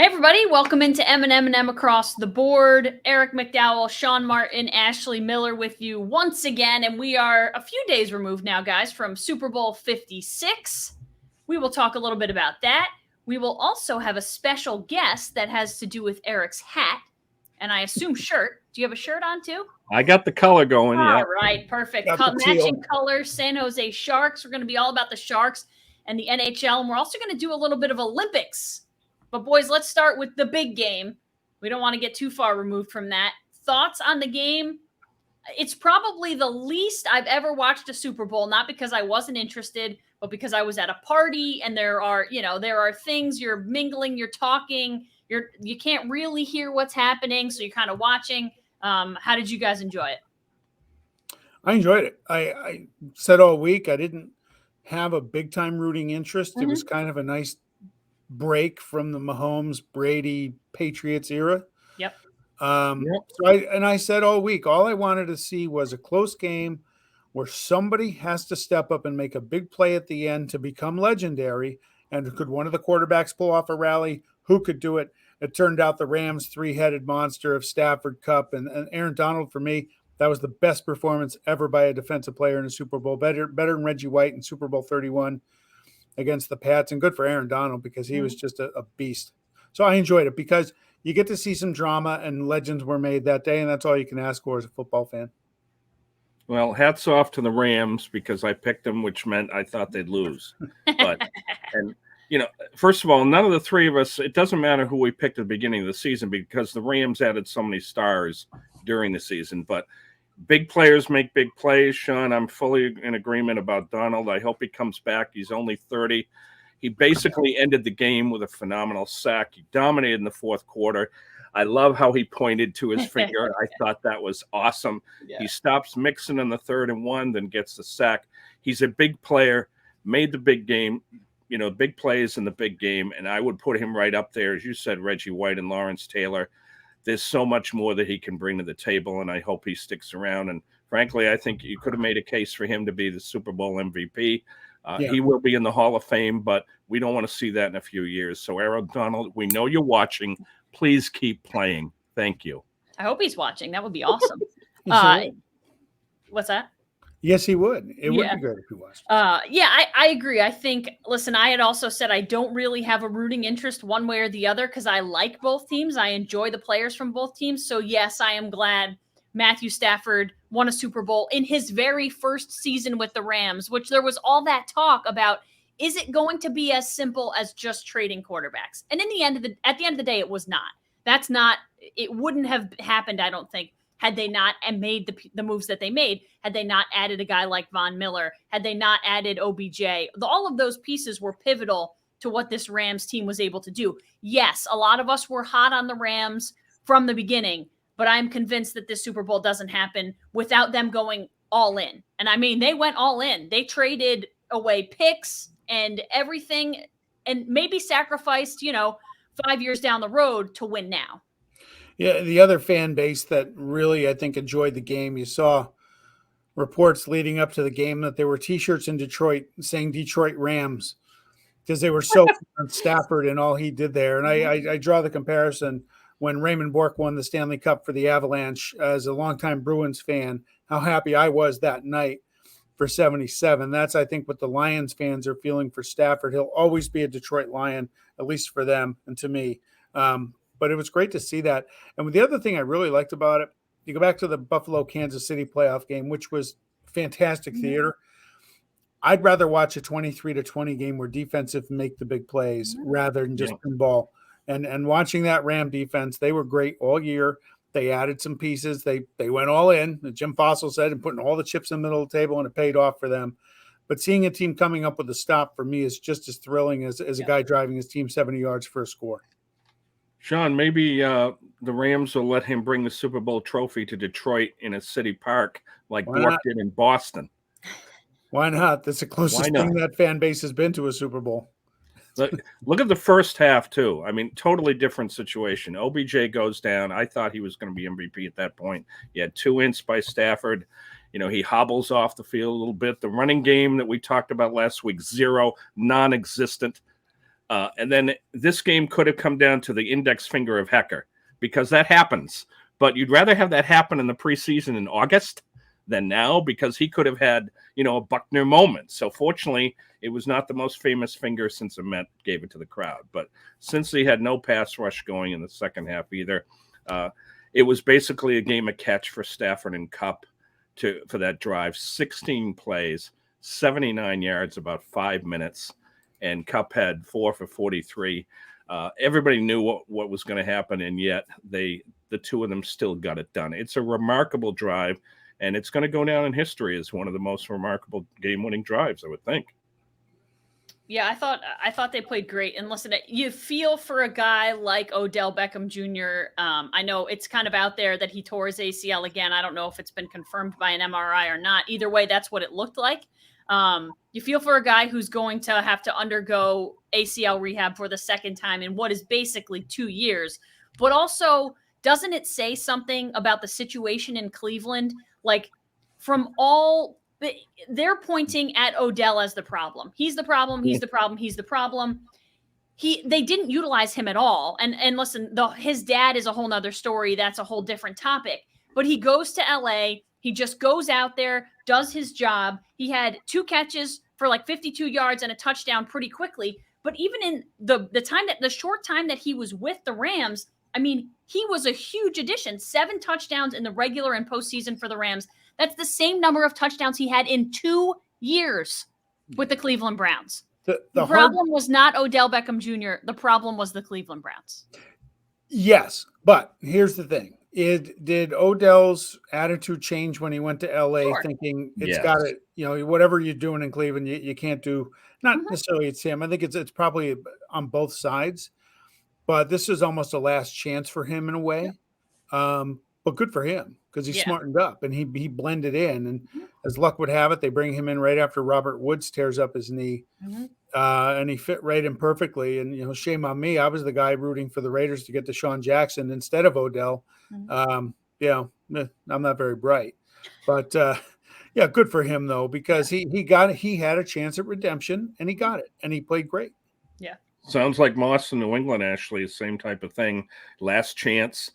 Hey everybody, welcome into M&M Across the Board. Eric McDowell, Sean Martin, Ashley Miller with you once again, and we are a few days removed now, guys, from Super Bowl 56. We will talk a little bit about that. We will also have a special guest that has to do with Eric's hat, and I assume shirt. Do you have a shirt on too? I got the color going, yeah. All right, perfect. Matching colors, San Jose Sharks. We're going to be all about the Sharks and the NHL, and we're also going to do a little bit of Olympics. But boys, let's start with the big game. We don't want to get too far removed from that. Thoughts on the game? It's probably the least I've ever watched a Super Bowl, not because I wasn't interested, but because I was at a party and there are things, you're mingling, you're talking, you can't really hear what's happening, so you're kind of watching. How did you guys enjoy it? I enjoyed it. I said all week I didn't have a big time rooting interest. Mm-hmm. It was kind of a nice break from the Mahomes, Brady, Patriots era. Yep. So I said all week, all I wanted to see was a close game where somebody has to step up and make a big play at the end to become legendary. And could one of the quarterbacks pull off a rally? Who could do it? It turned out the Rams' three-headed monster of Stafford, Cup, and Aaron Donald. For me, that was the best performance ever by a defensive player in a Super Bowl. Better than Reggie White in Super Bowl 31. Against the Pats, and good for Aaron Donald because he was just a beast. So I enjoyed it because you get to see some drama and legends were made that day, and that's all you can ask for as a football fan. Well, hats off to the Rams because I picked them, which meant I thought they'd lose. But first of all, none of the three of us, it doesn't matter who we picked at the beginning of the season because the Rams added so many stars during the season. But big players make big plays, Sean. I'm fully in agreement about Donald. I hope he comes back. He's only 30. He basically ended the game with a phenomenal sack. He dominated in the fourth quarter. I love how he pointed to his finger. I thought that was awesome. Yeah. He stops Mixon in the 3rd and 1, then gets the sack. He's a big player, made the big game, big plays in the big game, and I would put him right up there, as you said, Reggie White and Lawrence Taylor. There's so much more that he can bring to the table, and I hope he sticks around. And frankly, I think you could have made a case for him to be the Super Bowl MVP. He will be in the Hall of Fame, but we don't want to see that in a few years. So, Aaron Donald, we know you're watching. Please keep playing. Thank you. I hope he's watching. That would be awesome. What's that? Yes, he would. It would be good if he was. I agree. I think, listen, I had also said I don't really have a rooting interest one way or the other because I like both teams. I enjoy the players from both teams. So, yes, I am glad Matthew Stafford won a Super Bowl in his very first season with the Rams, which there was all that talk about, is it going to be as simple as just trading quarterbacks? And at the end of the day, it was not. It wouldn't have happened, I don't think, had they not made the moves that they made, had they not added a guy like Von Miller, had they not added OBJ. All of those pieces were pivotal to what this Rams team was able to do. Yes, a lot of us were hot on the Rams from the beginning, but I'm convinced that this Super Bowl doesn't happen without them going all in. And I mean, they went all in. They traded away picks and everything and maybe sacrificed, 5 years down the road to win now. Yeah, the other fan base that really, I think, enjoyed the game, you saw reports leading up to the game that there were T-shirts in Detroit saying Detroit Rams because they were so on Stafford and all he did there. And I draw the comparison when Raymond Bourque won the Stanley Cup for the Avalanche as a longtime Bruins fan, how happy I was that night for 77. That's, I think, what the Lions fans are feeling for Stafford. He'll always be a Detroit Lion, at least for them and to me. But it was great to see that. And the other thing I really liked about it, you go back to the Buffalo-Kansas City playoff game, which was fantastic theater. I'd rather watch a 23-20 game where defensive make the big plays rather than just pinball. And watching that Ram defense, they were great all year. They added some pieces. They went all in, as Jim Fossil said, and putting all the chips in the middle of the table, and it paid off for them. But seeing a team coming up with a stop for me is just as thrilling as a guy driving his team 70 yards for a score. Sean, maybe the Rams will let him bring the Super Bowl trophy to Detroit in a city park like Bourque did in Boston. Why not? That's the closest thing that fan base has been to a Super Bowl. Look at the first half, too. I mean, totally different situation. OBJ goes down. I thought he was going to be MVP at that point. He had 2 ints by Stafford. He hobbles off the field a little bit. The running game that we talked about last week, zero, non-existent. And then this game could have come down to the index finger of Hecker, because that happens. But you'd rather have that happen in the preseason in August than now, because he could have had, a Buckner moment. So fortunately, it was not the most famous finger since Met gave it to the crowd. But since he had no pass rush going in the second half either, it was basically a game of catch for Stafford and Kupp for that drive. 16 plays, 79 yards, about 5 minutes, and Kupp had 4 for 43. Everybody knew what was going to happen, and yet the two of them still got it done. It's a remarkable drive, and it's going to go down in history as one of the most remarkable game-winning drives, I would think. Yeah, I thought they played great. And listen, you feel for a guy like Odell Beckham Jr. I know it's kind of out there that he tore his ACL again. I don't know if it's been confirmed by an MRI or not. Either way, that's what it looked like. You feel for a guy who's going to have to undergo ACL rehab for the second time in what is basically 2 years. But also, doesn't it say something about the situation in Cleveland? Like, from all... they're pointing at Odell as the problem. He's the problem. He's the problem. He's the problem. They didn't utilize him at all. And listen, his dad is a whole nother story. That's a whole different topic. But he goes to LA. He just goes out there, does his job. He had 2 catches for like 52 yards and a touchdown pretty quickly. But even in the short time that he was with the Rams, I mean, he was a huge addition. 7 touchdowns in the regular and postseason for the Rams. That's the same number of touchdowns he had in 2 years with the Cleveland Browns. The problem was not Odell Beckham Jr. The problem was the Cleveland Browns. Yes, but here's the thing. Did Odell's attitude change when he went to LA, Sure. thinking it's got to, whatever you're doing in Cleveland, you can't do, not necessarily it's him. I think it's probably on both sides, but this is almost a last chance for him in a way. But good for him, because he smartened up and he blended in. And as luck would have it, they bring him in right after Robert Woods tears up his knee. And he fit right in perfectly. And, shame on me. I was the guy rooting for the Raiders to get Deshaun Jackson instead of Odell. I'm not very bright. But, good for him, though, because he had a chance at redemption, and he got it. And he played great. Yeah. Sounds like Moss in New England, Ashley, same type of thing. Last chance.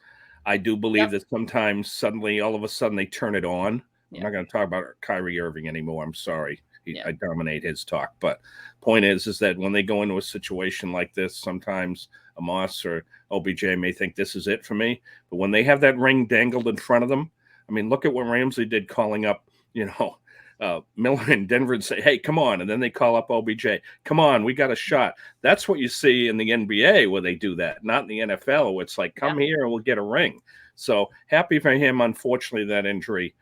I do believe that sometimes all of a sudden they turn it on. I'm not going to talk about Kyrie Irving anymore. I'm sorry. I dominate his talk. But point is that when they go into a situation like this, sometimes a Moss or OBJ may think this is it for me. But when they have that ring dangled in front of them, I mean, look at what Ramsey did calling up, Miller in Denver and say, hey, come on. And then they call up OBJ. Come on, we got a shot. That's what you see in the NBA where they do that, not in the NFL where it's like, come here and we'll get a ring. So happy for him. Unfortunately, that injury,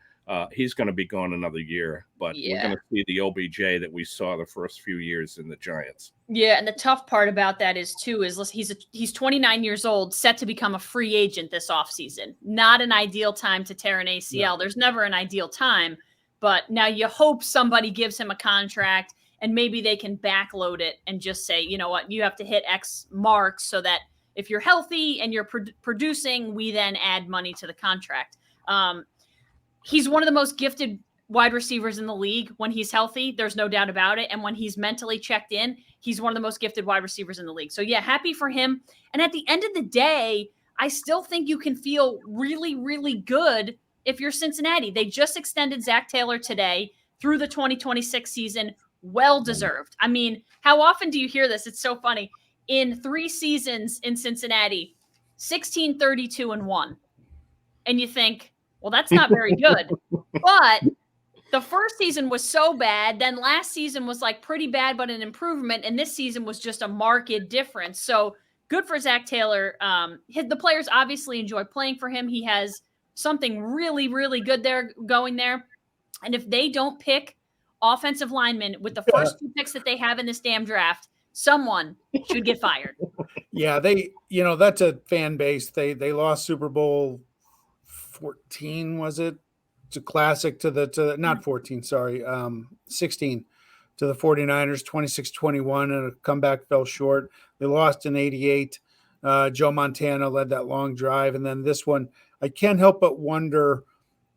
he's going to be gone another year. But we're going to see the OBJ that we saw the first few years in the Giants. Yeah, and the tough part about that is he's 29 years old, set to become a free agent this offseason. Not an ideal time to tear an ACL. No. There's never an ideal time. But now you hope somebody gives him a contract and maybe they can backload it and just say, you know what, you have to hit X marks so that if you're healthy and you're producing, we then add money to the contract. He's one of the most gifted wide receivers in the league when he's healthy. There's no doubt about it. And when he's mentally checked in, he's one of the most gifted wide receivers in the league. So, happy for him. And at the end of the day, I still think you can feel really, really good if you're Cincinnati. They just extended Zach Taylor today through the 2026 season. Well-deserved. I mean, how often do you hear this? It's so funny. In 3 seasons in Cincinnati, 16, 32, and 1. And you think, well, that's not very good. But the first season was so bad. Then last season was like pretty bad, but an improvement. And this season was just a marked difference. So good for Zach Taylor. The players obviously enjoy playing for him. He has something really, really good going there. And if they don't pick offensive linemen with the first 2 picks that they have in this damn draft, someone should get fired. Yeah, that's a fan base. They lost Super Bowl 14, was it? It's a classic to not 14, sorry, 16 to the 49ers, 26-21, and a comeback fell short. They lost in 88. Joe Montana led that long drive. And then this one, I can't help but wonder,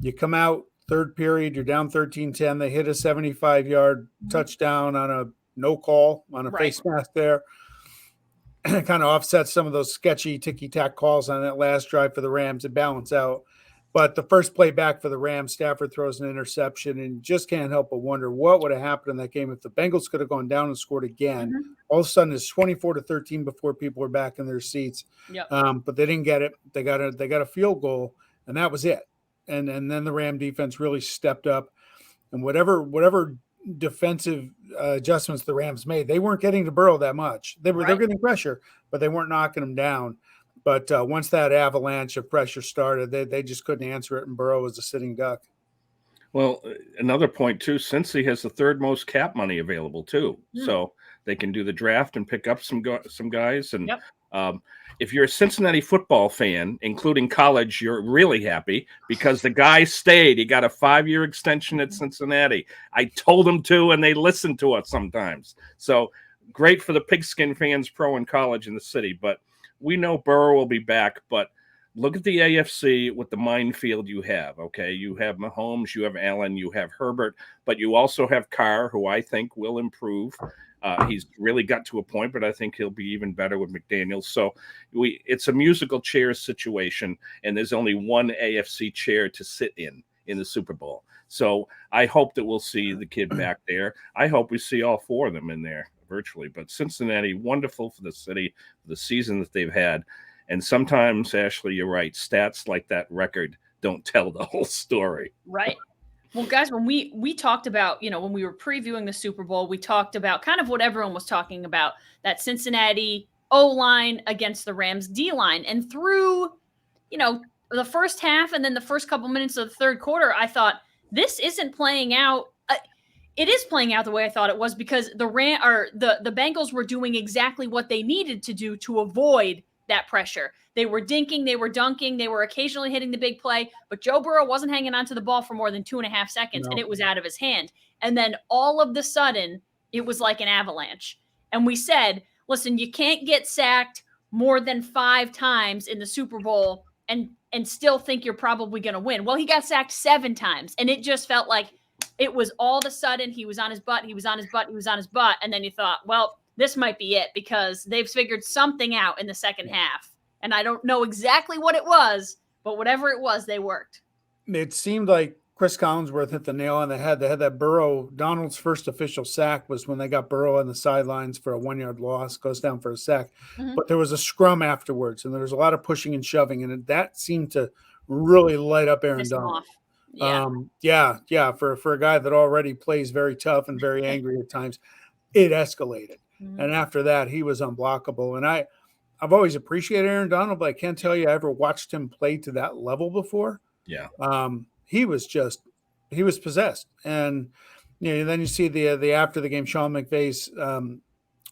you come out third period, you're down 13-10. They hit a 75-yard touchdown on a no call, on a face mask there. kind of offset some of those sketchy ticky-tack calls on that last drive for the Rams and balance out. But the first play back for the Rams, Stafford throws an interception, and just can't help but wonder what would have happened in that game if the Bengals could have gone down and scored again. Mm-hmm. All of a sudden, it's 24-13 before people are back in their seats. Yep. But they didn't get it. They got a field goal, and that was it. And then the Ram defense really stepped up, and whatever defensive adjustments the Rams made, they weren't getting to Burrow that much. They're getting pressure, but they weren't knocking him down. But once that avalanche of pressure started, they just couldn't answer it, and Burrow was a sitting duck. Well, another point, too, Cincy has the third most cap money available, too. So they can do the draft and pick up some guys. And if you're a Cincinnati football fan, including college, you're really happy because the guy stayed. He got a 5-year extension at Cincinnati. I told him to, and they listened to us sometimes. So great for the pigskin fans, pro and college in the city. But we know Burrow will be back, but look at the AFC with the minefield you have, okay? You have Mahomes, you have Allen, you have Herbert, but you also have Carr, who I think will improve. He's really got to a point, but I think he'll be even better with McDaniels. So it's a musical chairs situation, and there's only one AFC chair to sit in the Super Bowl. So I hope that we'll see the kid back there. I hope we see all four of them in there virtually. But Cincinnati, wonderful for the city, for the season that they've had. And sometimes, Ashley, you're right. Stats like that record don't tell the whole story. Right. Well, guys, when we talked about, when we were previewing the Super Bowl, we talked about kind of what everyone was talking about, that Cincinnati O-line against the Rams D-line. And through, the first half and then the first couple minutes of the third quarter, I thought, this isn't playing out. It is playing out the way I thought it was because the Bengals were doing exactly what they needed to do to avoid that pressure. They were dinking, they were dunking, they were occasionally hitting the big play, but Joe Burrow wasn't hanging onto the ball for more than 2.5 seconds, and it was out of his hand. And then all of the sudden, it was like an avalanche. And we said, listen, you can't get sacked more than 5 times in the Super Bowl and still think you're probably going to win. Well, he got sacked 7 times, and it just felt like it was all of a sudden he was on his butt, and then you thought, well, this might be it because they've figured something out in the second half. And I don't know exactly what it was, but whatever it was, they worked. It seemed like Chris Collinsworth hit the nail on the head. They had that Burrow. Donald's first official sack was when they got Burrow on the sidelines for a 1-yard loss, goes down for a sack. Mm-hmm. But there was a scrum afterwards, and there was a lot of pushing and shoving, and that seemed to really light up Aaron Donald. Yeah. For a guy that already plays very tough and very angry at times, it escalated. Mm-hmm. And after that, he was unblockable. And I've always appreciated Aaron Donald, but I can't tell you I ever watched him play to that level before. Yeah. He was possessed. And then you see the after the game, Sean McVay's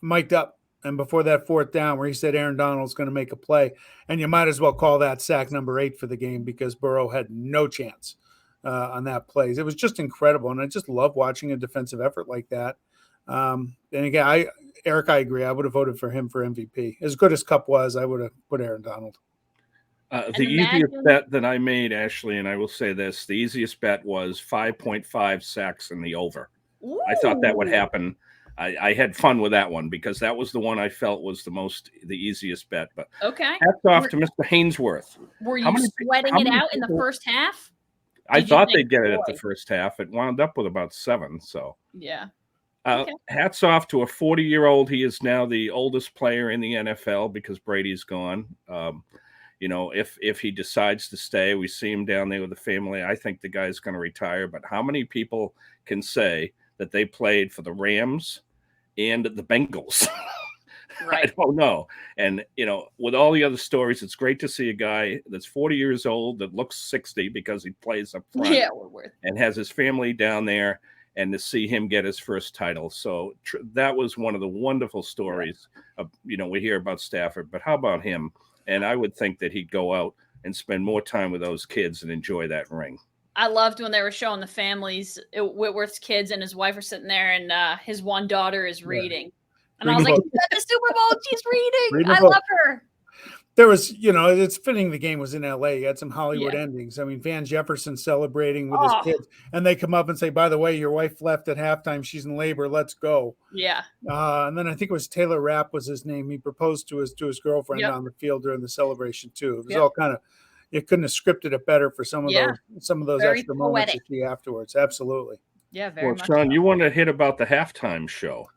mic'd up, and before that 4th down where he said Aaron Donald's going to make a play, and you might as well call that sack number 8 for the game because Burrow had no chance on that play. It was just incredible, and I just love watching a defensive effort like that. And again, Eric, I agree. I would have voted for him for MVP. As good as Kupp was, I would have put Aaron Donald. The easiest bet that I made, Ashley, and I will say this, the easiest bet was 5.5 sacks in the over. Ooh. I thought that would happen. I had fun with that one because that was the one I felt was the easiest bet. But okay, hats off to Mr. Hainsworth. Were you sweating it out in the first half? I thought they'd get it at the first half. It wound up with about 7. So yeah. Hats off to a 40-year-old. He is now the oldest player in the NFL because Brady's gone. If he decides to stay, we see him down there with the family. I think the guy's going to retire. But how many people can say that they played for the Rams and the Bengals? Right. I don't know. And, with all the other stories, it's great to see a guy that's 40 years old that looks 60 because he plays up front and has his family down there. And to see him get his first title. So that was one of the wonderful stories we hear about Stafford, but how about him? And I would think that he'd go out and spend more time with those kids and enjoy that ring. I loved when they were showing the families, Whitworth's kids and his wife are sitting there and his one daughter is reading. And I was like, at the Super Bowl, she's reading. I love her. There was, it's fitting the game was in LA. You had some Hollywood Yeah. endings. I mean, Van Jefferson celebrating with his Oh. kids, and they come up and say, by the way, your wife left at halftime. She's in labor. Let's go. Yeah. And then I think it was Taylor Rapp was his name. He proposed to his girlfriend Yep. on the field during the celebration too. It was Yep. all kind of, you couldn't have scripted it better for some of Yeah. those Very extra moments poetic. you see afterwards. Absolutely. Yeah, very Well, much. Sean, so. you want to hit about the halftime show?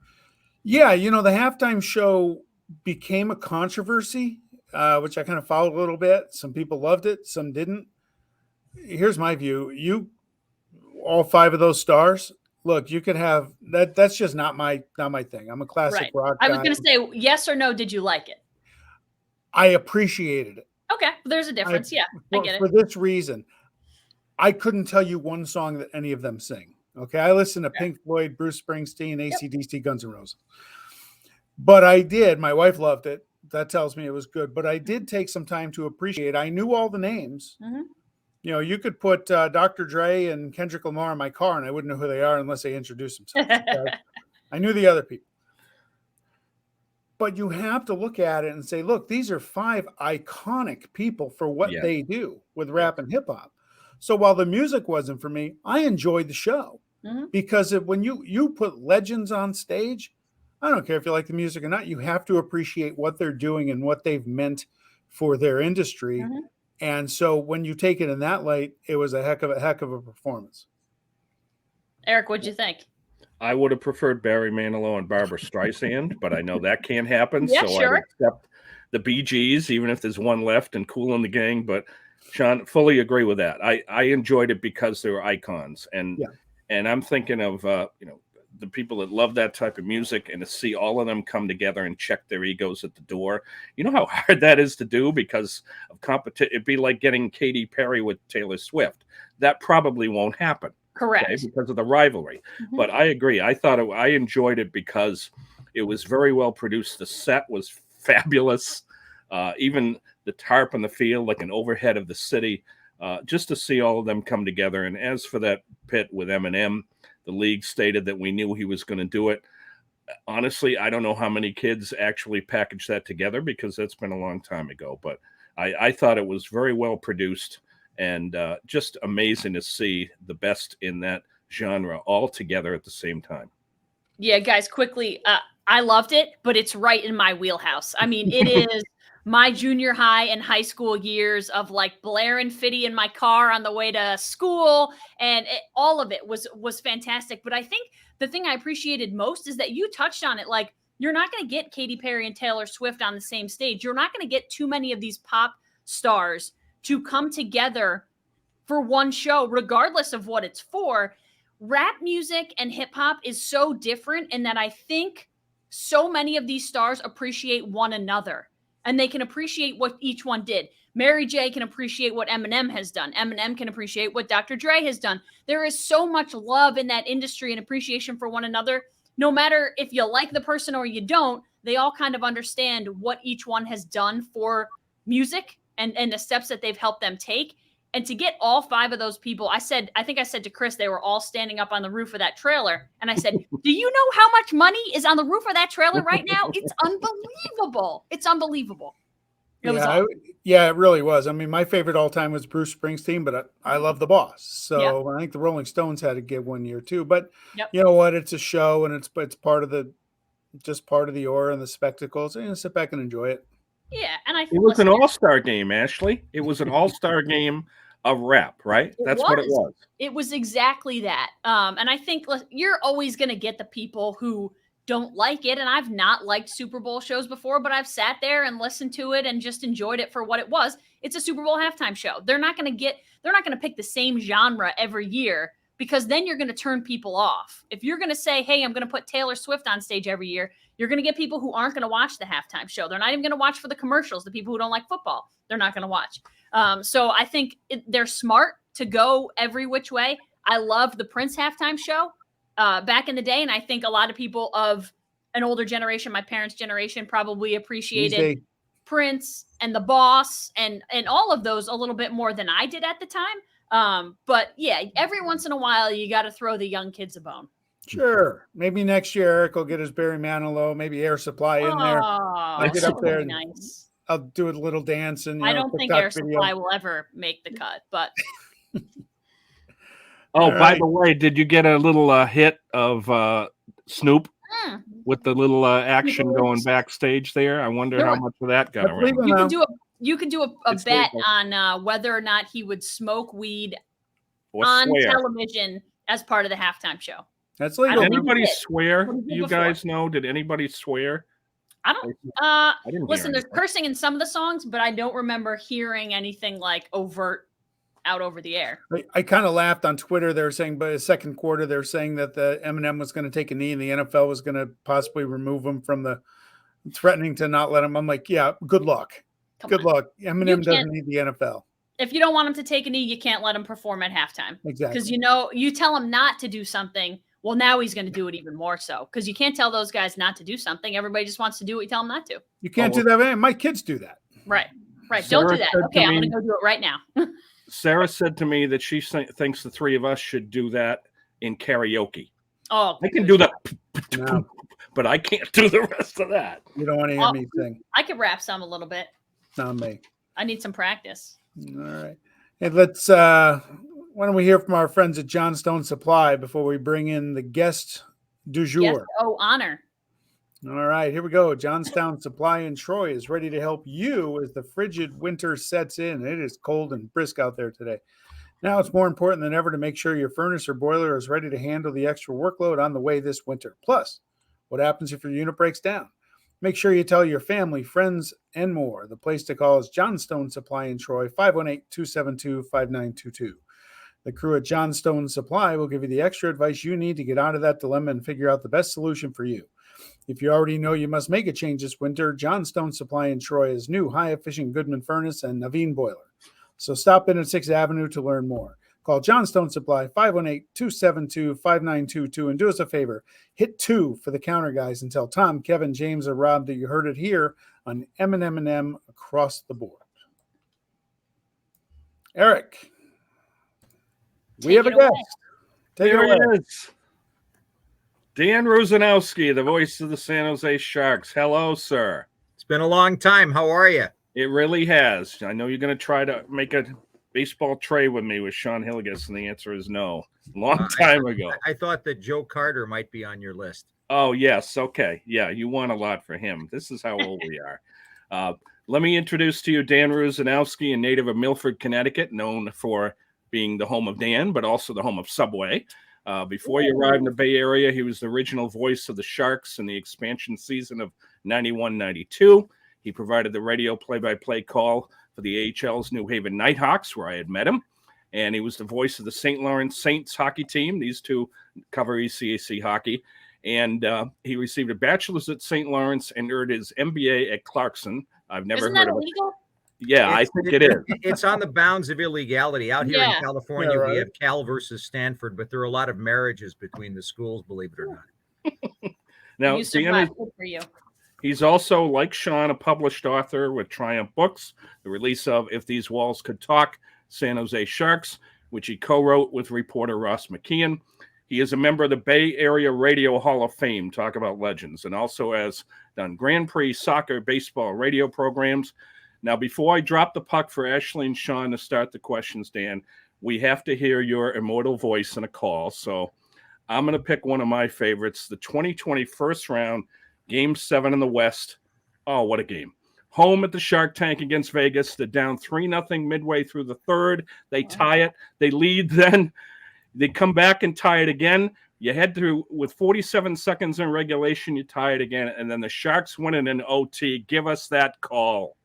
Yeah, the halftime show became a controversy, which I kind of followed a little bit. Some people loved it, some didn't. Here's my view. All 5 of those stars, look, you could have that. That's just not my thing. I'm a classic Right. rock I guy. was going to say yes or no. Did you like it? I appreciated it. Okay. There's a difference. I get it. For this reason, I couldn't tell you one song that any of them sing. Okay. I listen to Pink Floyd, Bruce Springsteen, AC/DC, Guns N' Roses. But I did. My wife loved it. That tells me it was good. But I did take some time to appreciate. I knew all the names. Mm-hmm. You could put Dr. Dre and Kendrick Lamar in my car, and I wouldn't know who they are unless they introduced themselves. I knew the other people. But you have to look at it and say, look, these are 5 iconic people for what they do with rap and hip hop. So while the music wasn't for me, I enjoyed the show because when you put legends on stage, I don't care if you like the music or not, you have to appreciate what they're doing and what they've meant for their industry. And so when you take it in that light, it was a heck of a performance. Eric, what'd you think? I would have preferred Barry Manilow and Barbara Streisand, but I know that can't happen. Yeah, so sure. I accept the Bee Gees, even if there's one left and Kool and the Gang. But Sean, fully agree with that. I enjoyed it because they were icons, and I'm thinking of the people that love that type of music, and to see all of them come together and check their egos at the door. You know how hard that is to do because of competition. It'd be like getting Katy Perry with Taylor Swift. That probably won't happen. Correct. Okay, because of the rivalry. But I agree. I enjoyed it because it was very well produced. The set was fabulous. Even the tarp on the field, like an overhead of the city, just to see all of them come together. And as for that pit with Eminem, the league stated that we knew he was going to do it. Honestly, I don't know how many kids actually packaged that together because that's been a long time ago. But I thought it was very well produced. And just amazing to see the best in that genre all together at the same time. Yeah, guys, quickly, I loved it, but it's right in my wheelhouse. I mean, it is my junior high and high school years of like blaring Fitty in my car on the way to school, and all of it was fantastic. But I think the thing I appreciated most is that you touched on it. Like, you're not going to get Katy Perry and Taylor Swift on the same stage. You're not going to get too many of these pop stars to come together for one show, regardless of what it's for. Rap music and hip hop is so different in that I think so many of these stars appreciate one another and they can appreciate what each one did. Mary J can appreciate what Eminem has done. Eminem can appreciate what Dr. Dre has done. There is so much love in that industry and appreciation for one another. No matter if you like the person or you don't, they all kind of understand what each one has done for music and the steps that they've helped them take. And to get all 5 of those people, I think I said to Chris, they were all standing up on the roof of that trailer. And I said, do you know how much money is on the roof of that trailer right now? It's unbelievable. It's unbelievable. It really was. I mean, my favorite all time was Bruce Springsteen, but I love The Boss. So I think the Rolling Stones had a gig one year too. But you know what? It's a show, and it's part of the aura and the spectacles. And sit back and enjoy it. Yeah, and it was an all-star game, Ashley. It was an all-star game of rap, right? That's what it was. It was exactly that. And I think you're always going to get the people who don't like it. And I've not liked Super Bowl shows before, but I've sat there and listened to it and just enjoyed it for what it was. It's a Super Bowl halftime show. They're not going to pick the same genre every year, because then you're going to turn people off. If you're going to say, hey, I'm going to put Taylor Swift on stage every year, you're going to get people who aren't going to watch the halftime show. They're not even going to watch for the commercials. The people who don't like football, they're not going to watch. So I think they're smart to go every which way. I loved the Prince halftime show back in the day, and I think a lot of people of an older generation, my parents' generation, probably appreciated Prince and The Boss and all of those a little bit more than I did at the time. But yeah, every once in a while, you got to throw the young kids a bone. Sure. Maybe next year Eric will get his Barry Manilow, maybe Air Supply in there. Oh, I'll get up there and nice. I'll do a little dance and I don't think TikTok Air Supply will ever make the cut, but Oh, All by right. the way, did you get a little hit of Snoop with the little action going backstage there? I wonder how much of that got Let's leave around. him out. you could do a It's bet legal. on whether or not he would smoke weed Or on swear. television as part of the halftime show. That's I legal. don't Did think anybody he did. swear? But he did You before. guys know? Did anybody swear? I don't. I didn't Listen, hear there's cursing in some of the songs, but I don't remember hearing anything like overt out over the air. I kind of laughed on Twitter. They were saying by the second quarter, they're saying that the Eminem was going to take a knee and the NFL was going to possibly remove him from the threatening to not let him. I'm like, yeah, good luck. Good luck. Eminem doesn't need the NFL. If you don't want him to take a knee, you can't let him perform at halftime. Exactly. Because you tell him not to do something. Well, now he's going to do it even more so. Because you can't tell those guys not to do something. Everybody just wants to do what you tell them not to. You can't do that. Man, my kids do that. Right. Right. Sarah Don't do that. said to Okay, I'm me- going to go do it right now. Sarah said to me that she thinks the three of us should do that in karaoke. Oh, I can do that, No, but I can't do the rest of that. you don't want to hear me sing. I could rap some a little bit. Not me. I need some practice. All right. And let's why don't we hear from our friends at Johnstone Supply before we bring in the guest du jour? Yes. Oh, honor. All right, here we go. Johnstown Supply in Troy is ready to help you as the frigid winter sets in. It is cold and brisk out there today. Now it's more important than ever to make sure your furnace or boiler is ready to handle the extra workload on the way this winter. Plus, what happens if your unit breaks down? Make sure you tell your family, friends, and more. The place to call is Johnstone Supply in Troy, 518-272-5922. The crew at Johnstone Supply will give you the extra advice you need to get out of that dilemma and figure out the best solution for you. If you already know you must make a change this winter, Johnstone Supply in Troy is new high-efficient Goodman furnace and Naveen boiler. So stop in at 6th Avenue to learn more. Call Johnstone Supply, 518-272-5922, and do us a favor. Hit 2 for the counter guys and tell Tom, Kevin, James, or Rob that you heard it here on M&M Across the Board. Eric, we have a guest. Take it There away. he is. Dan Ruzanowski, the voice of the San Jose Sharks. Hello, sir. It's been a long time. How are you? It really has. I know you're going to try to make a baseball trade with me with Sean Hilligus, and the answer is no. Long time ago. I thought that Joe Carter might be on your list. Oh, yes. Okay. Yeah, you won a lot for him. This is how old we are. Let me introduce to you Dan Rusanowsky, a native of Milford, Connecticut, known for being the home of Dan, but also the home of Subway. Before he arrived in the Bay Area, he was the original voice of the Sharks in the expansion season of 91-92. He provided the radio play-by-play call for the AHL's New Haven Nighthawks, where I had met him. And he was the voice of the St. Lawrence Saints hockey team. These two cover ECAC hockey. And he received a bachelor's at St. Lawrence and earned his MBA at Clarkson. I've never Isn't heard that of it. illegal? Yeah, I think it is. It's on the bounds of illegality. Out here Yeah. in California, Yeah, right. we have Cal versus Stanford, but there are a lot of marriages between the schools, believe it or not. Now, You Dan is, survived. Good for you. he's also, like Sean, a published author with Triumph Books, the release of If These Walls Could Talk, San Jose Sharks, which he co-wrote with reporter Ross McKeon. He is a member of the Bay Area Radio Hall of Fame, talk about legends, and also has done Grand Prix soccer, baseball, radio programs. Now, before I drop the puck for Ashley and Sean to start the questions, Dan, we have to hear your immortal voice in a call. So I'm going to pick one of my favorites, the 2020 first round, Game 7 in the West. Oh, what a game. Home at the Shark Tank against Vegas. They're down 3-0 midway through the third. They tie it. They lead then. They come back and tie it again. You head through with 47 seconds in regulation. You tie it again. And then the Sharks win it in OT. Give us that call.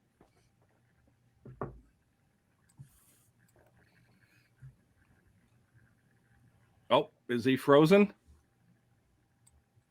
Oh, is he frozen?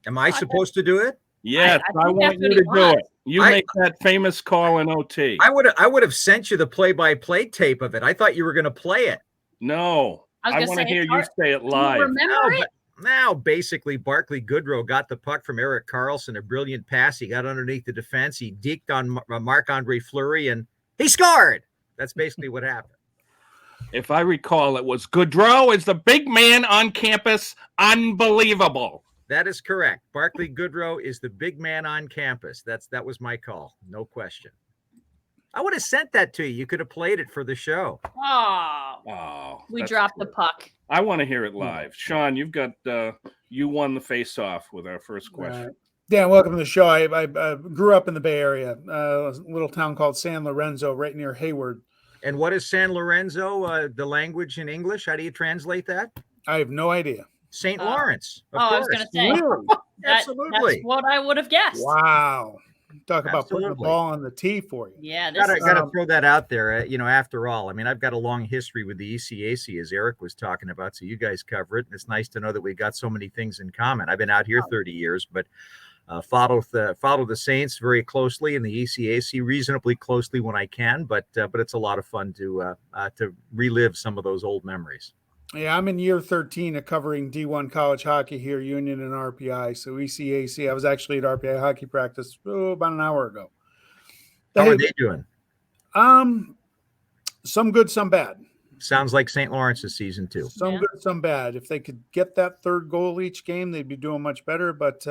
Am I supposed to do it? Yes, I I think want that's you what to he do wants. it. You I- make that famous call in OT. I would have sent you the play-by-play tape of it. I thought you were going to play it. No, I was I gonna want to say, hear it's you hard. say it Do you live. remember it? Now, basically, Barclay Goodrow got the puck from Erik Karlsson, a brilliant pass. He got underneath the defense. He deked on Marc-Andre Fleury, and he scored. That's basically what happened. If I recall, it was Goodrow is the big man on campus. Unbelievable. That is correct. Barclay Goodrow is the big man on campus. That was my call. No question. I would have sent that to you. You could have played it for the show. Oh, We that's dropped cool. the puck. I want to hear it live. Sean, you've got you won the face-off with our first question. Dan, welcome to the show. I grew up in the Bay Area, a little town called San Lorenzo, right near Hayward. And what is San Lorenzo, the language in English? How do you translate that? I have no idea. St. Lawrence. Of I course. was going to say. Really? Absolutely. That's what I would have guessed. Wow. Talk about putting the Absolutely. ball on the tee for you. Yeah, Gotta throw that out there. After all, I mean, I've got a long history with the ECAC, as Eric was talking about, so you guys cover it. And it's nice to know that we got so many things in common. I've been out here 30 years, but follow the Saints very closely and the ECAC reasonably closely when I can. But it's a lot of fun to relive some of those old memories. Yeah, I'm in year 13 of covering D1 college hockey here, Union and RPI. So ECAC, I was actually at RPI hockey practice about an hour ago. How are they doing? Some good, some bad. Sounds like St. Lawrence's season too. Some good, some bad. If they could get that third goal each game, they'd be doing much better. But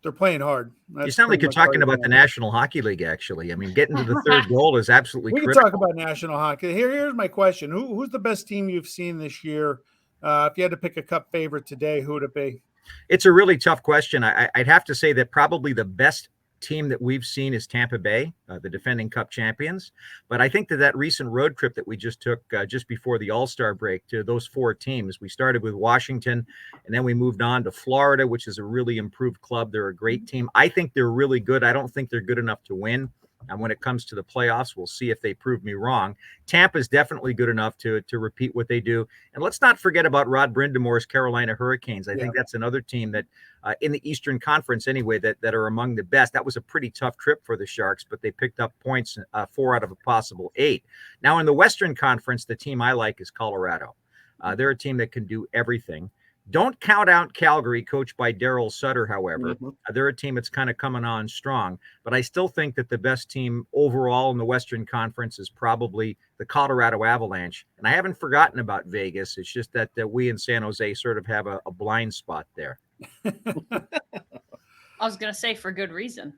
they're playing hard. You sound like you're talking about the National Hockey League, actually. I mean, getting to the third goal is absolutely critical. We can talk about National Hockey. Here's my question. Who's the best team you've seen this year? If you had to pick a cup favorite today, who would it be? It's a really tough question. I'd have to say that probably the best team that we've seen is Tampa Bay, the defending Cup champions. But I think that recent road trip that we just took just before the All-Star break to those four teams, we started with Washington, and then we moved on to Florida, which is a really improved club. They're a great team. I think they're really good. I don't think they're good enough to win. And when it comes to the playoffs, we'll see if they prove me wrong. Tampa's definitely good enough to repeat what they do. And let's not forget about Rod Brindamore's Carolina Hurricanes. I think that's another team that in the Eastern Conference anyway, that are among the best. That was a pretty tough trip for the Sharks, but they picked up points 4 out of a possible 8. Now in the Western Conference, the team I like is Colorado. They're a team that can do everything. Don't count out Calgary, coached by Darryl Sutter, however. They're a team that's kind of coming on strong. But I still think that the best team overall in the Western Conference is probably the Colorado Avalanche. And I haven't forgotten about Vegas. It's just that we in San Jose sort of have a blind spot there. I was going to say for good reason.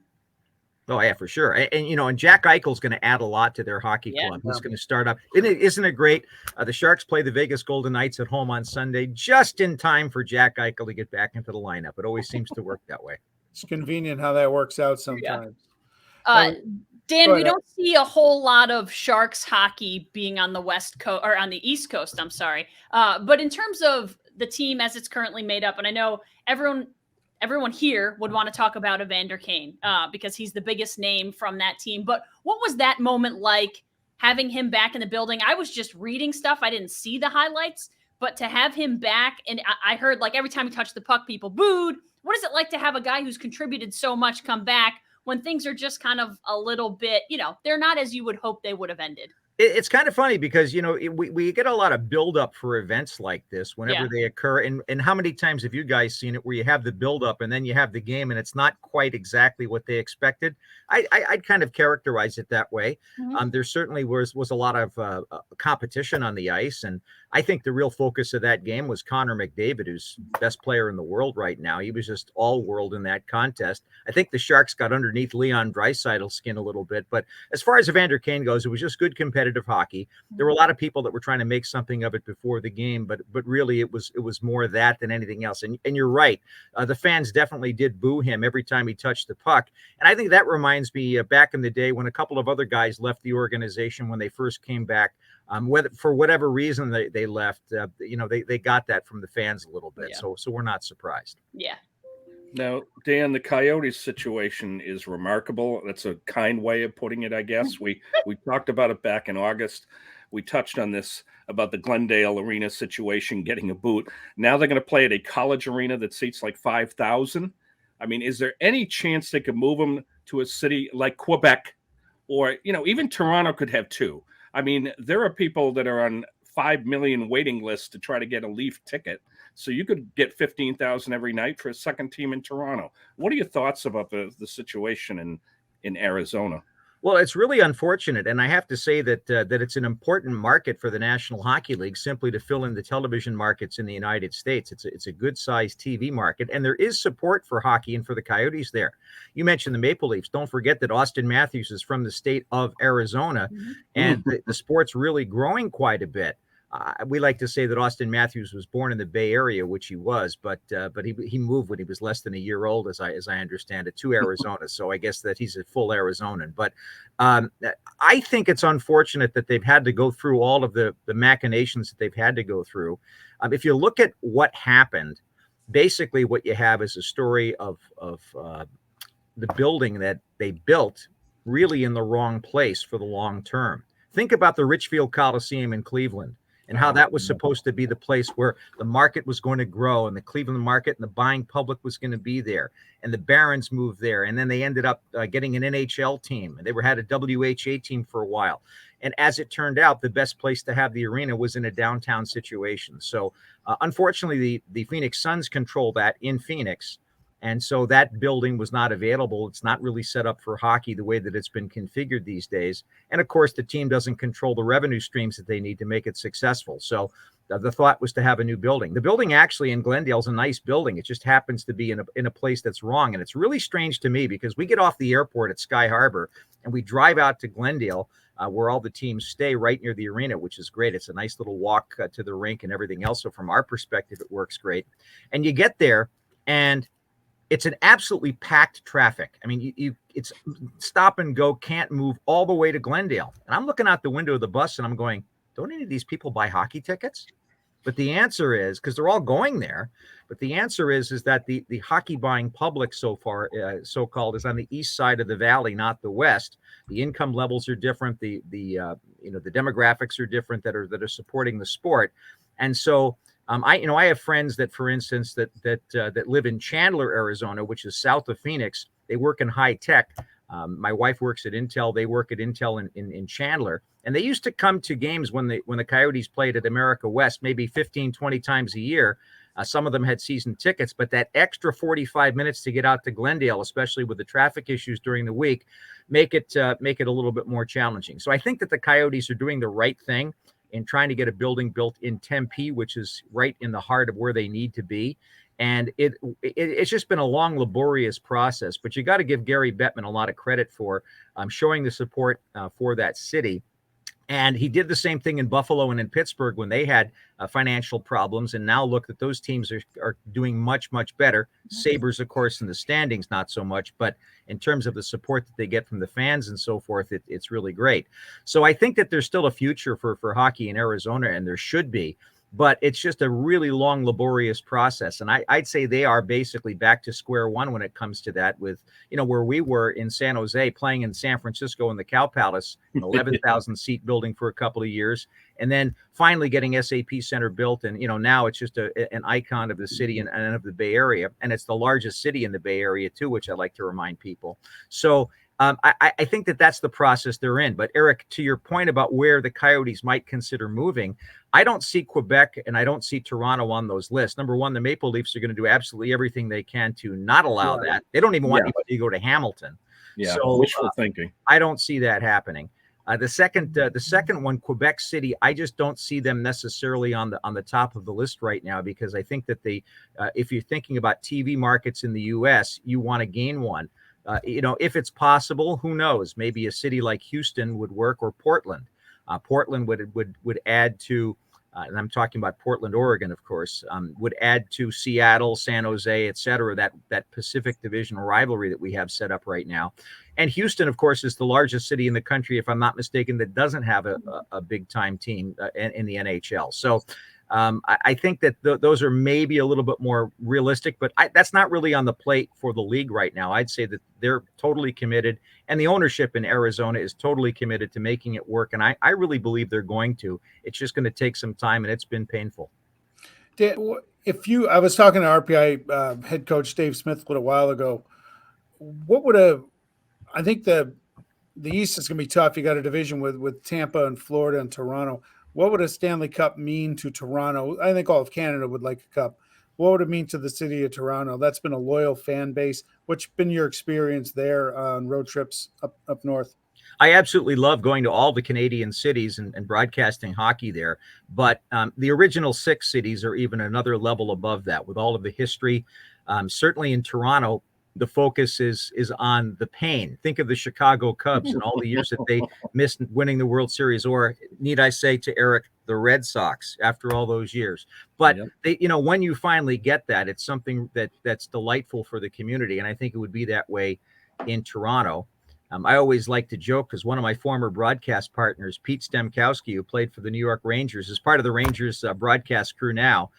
Oh, yeah, for sure. And Jack Eichel's going to add a lot to their hockey club. He's going to start up. Isn't it great? The Sharks play the Vegas Golden Knights at home on Sunday, just in time for Jack Eichel to get back into the lineup. It always seems to work that way. It's convenient how that works out sometimes. Dan, we don't see a whole lot of Sharks hockey being on the West Coast or on the East Coast. I'm sorry. But in terms of the team as it's currently made up, and I know everyone here would want to talk about Evander Kane because he's the biggest name from that team. But what was that moment like having him back in the building? I was just reading stuff. I didn't see the highlights, but to have him back, and I heard like every time he touched the puck, people booed. What is it like to have a guy who's contributed so much come back when things are just kind of a little bit, they're not as you would hope they would have ended? It's kind of funny because, we get a lot of buildup for events like this whenever they occur. And how many times have you guys seen it where you have the buildup and then you have the game and it's not quite exactly what they expected? I'd kind of characterize it that way. There certainly was a lot of competition on the ice. And I think the real focus of that game was Connor McDavid, who's best player in the world right now. He was just all world in that contest. I think the Sharks got underneath Leon Draisaitl's skin a little bit. But as far as Evander Kane goes, it was just good competitive hockey. There were a lot of people that were trying to make something of it before the game, but really it was more that than anything else. And you're right. The fans definitely did boo him every time he touched the puck. And I think that reminds me back in the day when a couple of other guys left the organization when they first came back. Whether for whatever reason they left, they got that from the fans a little bit. So we're not surprised. Yeah. Now, Dan, the Coyotes situation is remarkable. That's a kind way of putting it, I guess. We talked about it back in August. We touched on this about the Glendale Arena situation, getting a boot. Now they're going to play at a college arena that seats like 5,000. I mean, is there any chance they could move them to a city like Quebec or, even Toronto could have 2? I mean, there are people that are on 5 million waiting lists to try to get a Leaf ticket. So you could get 15,000 every night for a second team in Toronto. What are your thoughts about the situation in Arizona? Well, it's really unfortunate, and I have to say that that it's an important market for the National Hockey League, simply to fill in the television markets in the United States. It's a good sized TV market, and there is support for hockey and for the Coyotes there. You mentioned the Maple Leafs. Don't forget that Austin Matthews is from the state of Arizona, and the sport's really growing quite a bit. We like to say that Austin Matthews was born in the Bay Area, which he was, but he moved when he was less than a year old, as I understand it, to Arizona. So I guess that he's a full Arizonan. But I think it's unfortunate that they've had to go through all of the machinations that they've had to go through. If you look at what happened, basically what you have is a story of the building that they built really in the wrong place for the long term. Think about the Richfield Coliseum in Cleveland, and how that was supposed to be the place where the market was going to grow, and the Cleveland market and the buying public was going to be there. And the Barons moved there. And then they ended up getting an NHL team, and they had a WHA team for a while. And as it turned out, the best place to have the arena was in a downtown situation. So unfortunately, the Phoenix Suns control that in Phoenix. And so that building was not available. It's not really set up for hockey the way that it's been configured these days. And of course, the team doesn't control the revenue streams that they need to make it successful. So the thought was to have a new building. The building actually in Glendale is a nice building. It just happens to be in a place that's wrong. And it's really strange to me because we get off the airport at Sky Harbor and we drive out to Glendale, where all the teams stay right near the arena, which is great. It's a nice little walk to the rink and everything else. So from our perspective, it works great. And you get there and it's an absolutely packed traffic. I mean, it's stop and go, can't move all the way to Glendale. And I'm looking out the window of the bus and I'm going, don't any of these people buy hockey tickets? But the answer is, because they're all going there, but the answer is that the hockey buying public so far, so-called, is on the east side of the valley, not the west. The income levels are different. The demographics are different that are supporting the sport. And so I have friends that, for instance, that live in Chandler, Arizona, which is south of Phoenix. They work in high tech. My wife works at Intel. They work at Intel in Chandler. And they used to come to games when the Coyotes played at America West, maybe 15, 20 times a year. Some of them had season tickets, but that extra 45 minutes to get out to Glendale, especially with the traffic issues during the week, make it a little bit more challenging. So I think that the Coyotes are doing the right thing in trying to get a building built in Tempe, which is right in the heart of where they need to be. And it's just been a long, laborious process, but you got to give Gary Bettman a lot of credit for showing the support for that city. And he did the same thing in Buffalo and in Pittsburgh when they had financial problems. And now look that those teams are doing much, much better. Sabres, of course, in the standings, not so much. But in terms of the support that they get from the fans and so forth, it's really great. So I think that there's still a future for hockey in Arizona, and there should be. But it's just a really long, laborious process. And I'd say they are basically back to square one when it comes to that, with, where we were in San Jose playing in San Francisco in the Cow Palace, an 11,000 seat building for a couple of years, and then finally getting SAP Center built. And, now it's just an icon of the city and of the Bay Area. And it's the largest city in the Bay Area, too, which I like to remind people. So I think that that's the process they're in. But Eric, to your point about where the Coyotes might consider moving, I don't see Quebec and I don't see Toronto on those lists. Number one, the Maple Leafs are going to do absolutely everything they can to not allow that. They don't even want anybody to go to Hamilton. Yeah, so, wishful thinking. I don't see that happening. The second one, Quebec City, I just don't see them necessarily on the top of the list right now, because I think that if you're thinking about TV markets in the U.S., you want to gain one. If it's possible, who knows? Maybe a city like Houston would work, or Portland. Portland would add to, and I'm talking about Portland, Oregon, of course, would add to Seattle, San Jose, et cetera, that Pacific Division rivalry that we have set up right now. And Houston, of course, is the largest city in the country, if I'm not mistaken, that doesn't have a big-time team in the NHL. So I think that those are maybe a little bit more realistic, but that's not really on the plate for the league right now. I'd say that they're totally committed, and the ownership in Arizona is totally committed to making it work. And I really believe they're going to. It's just going to take some time, and it's been painful. Dan, I was talking to RPI head coach Dave Smith a little while ago. I think the East is going to be tough. You got a division with Tampa and Florida and Toronto. What would a Stanley Cup mean to Toronto? I think all of Canada would like a cup. What would it mean to the city of Toronto? That's been a loyal fan base. What's been your experience there on road trips up north? I absolutely love going to all the Canadian cities and broadcasting hockey there. But the original 6 cities are even another level above that with all of the history. Certainly in Toronto, the focus is on the pain. Think of the Chicago Cubs and all the years that they missed winning the World Series, or need I say to Eric, the Red Sox after all those years. But they, when you finally get that, it's something that's delightful for the community. And I think it would be that way in Toronto. I always like to joke because one of my former broadcast partners, Pete Stemkowski, who played for the New York Rangers, is part of the Rangers broadcast crew now.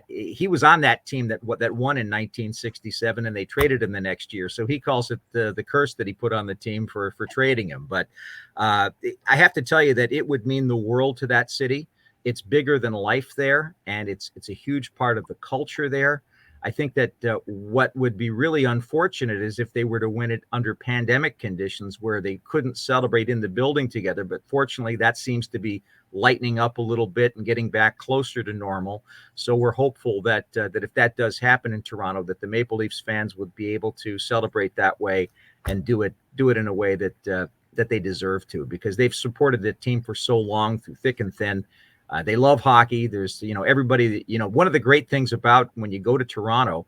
He was on that team that won in 1967, and they traded him the next year. So he calls it the curse that he put on the team for trading him. But I have to tell you that it would mean the world to that city. It's bigger than life there, and it's a huge part of the culture there. I think that what would be really unfortunate is if they were to win it under pandemic conditions where they couldn't celebrate in the building together. But fortunately, that seems to be lightening up a little bit and getting back closer to normal. So we're hopeful that if that does happen in Toronto, that the Maple Leafs fans would be able to celebrate that way and do it in a way that they deserve to, because they've supported the team for so long through thick and thin. They love hockey. There's, everybody, one of the great things about when you go to Toronto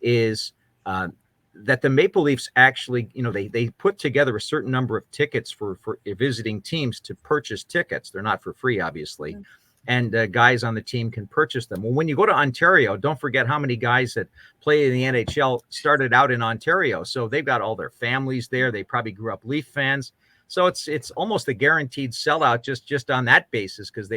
is that the Maple Leafs actually, they put together a certain number of tickets for visiting teams to purchase tickets. They're not for free, obviously. Mm-hmm. And guys on the team can purchase them. Well, when you go to Ontario, don't forget how many guys that play in the NHL started out in Ontario. So they've got all their families there. They probably grew up Leaf fans. So it's almost a guaranteed sellout just on that basis, because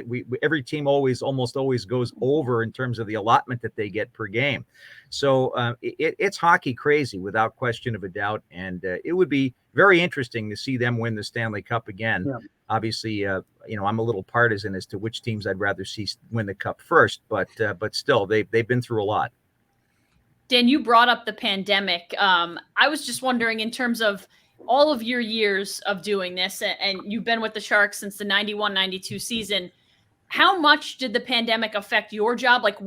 every team almost always goes over in terms of the allotment that they get per game. So it's hockey crazy without question of a doubt, and it would be very interesting to see them win the Stanley Cup again. Yeah. Obviously, I'm a little partisan as to which teams I'd rather see win the Cup first, but still they've been through a lot. Dan, you brought up the pandemic. I was just wondering, in terms of all of your years of doing this, and you've been with the Sharks since the 91-92 season, how much did the pandemic affect your job? Like,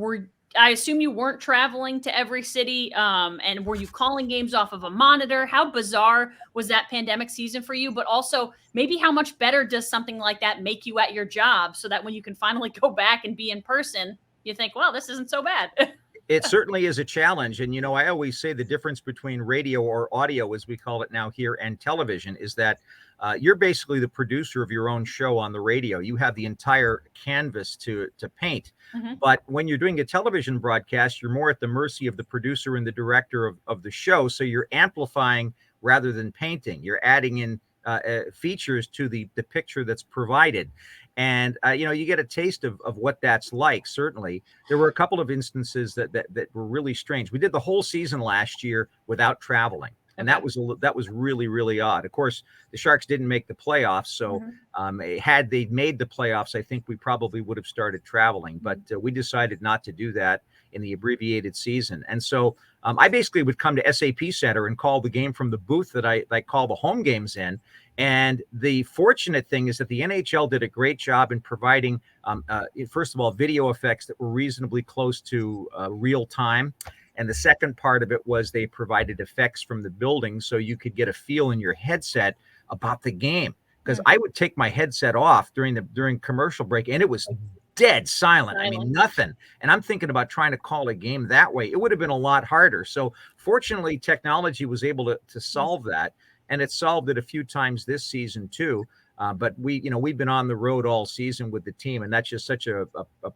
I assume you weren't traveling to every city, and were you calling games off of a monitor? How bizarre was that pandemic season for you? But also, maybe how much better does something like that make you at your job, so that when you can finally go back and be in person, you think, well, this isn't so bad. It certainly is a challenge. And, I always say the difference between radio, or audio, as we call it now here, and television is that you're basically the producer of your own show on the radio. You have the entire canvas to paint. Mm-hmm. But when you're doing a television broadcast, you're more at the mercy of the producer and the director of the show. So you're amplifying rather than painting. You're adding in features to the picture that's provided. And, you get a taste of what that's like. Certainly, there were a couple of instances that were really strange. We did the whole season last year without traveling. And that was really, really odd. Of course, the Sharks didn't make the playoffs. So had they made the playoffs, I think we probably would have started traveling. But we decided not to do that in the abbreviated season. And so I basically would come to SAP Center and call the game from the booth that I call the home games in. And the fortunate thing is that the NHL did a great job in providing, first of all, video effects that were reasonably close to real time. And the second part of it was they provided effects from the building so you could get a feel in your headset about the game. Because I would take my headset off during commercial break, and it was dead silent. I mean, nothing. And I'm thinking about trying to call a game that way. It would have been a lot harder. So fortunately, technology was able to solve that. And it solved it a few times this season too. But we've been on the road all season with the team, and that's just such a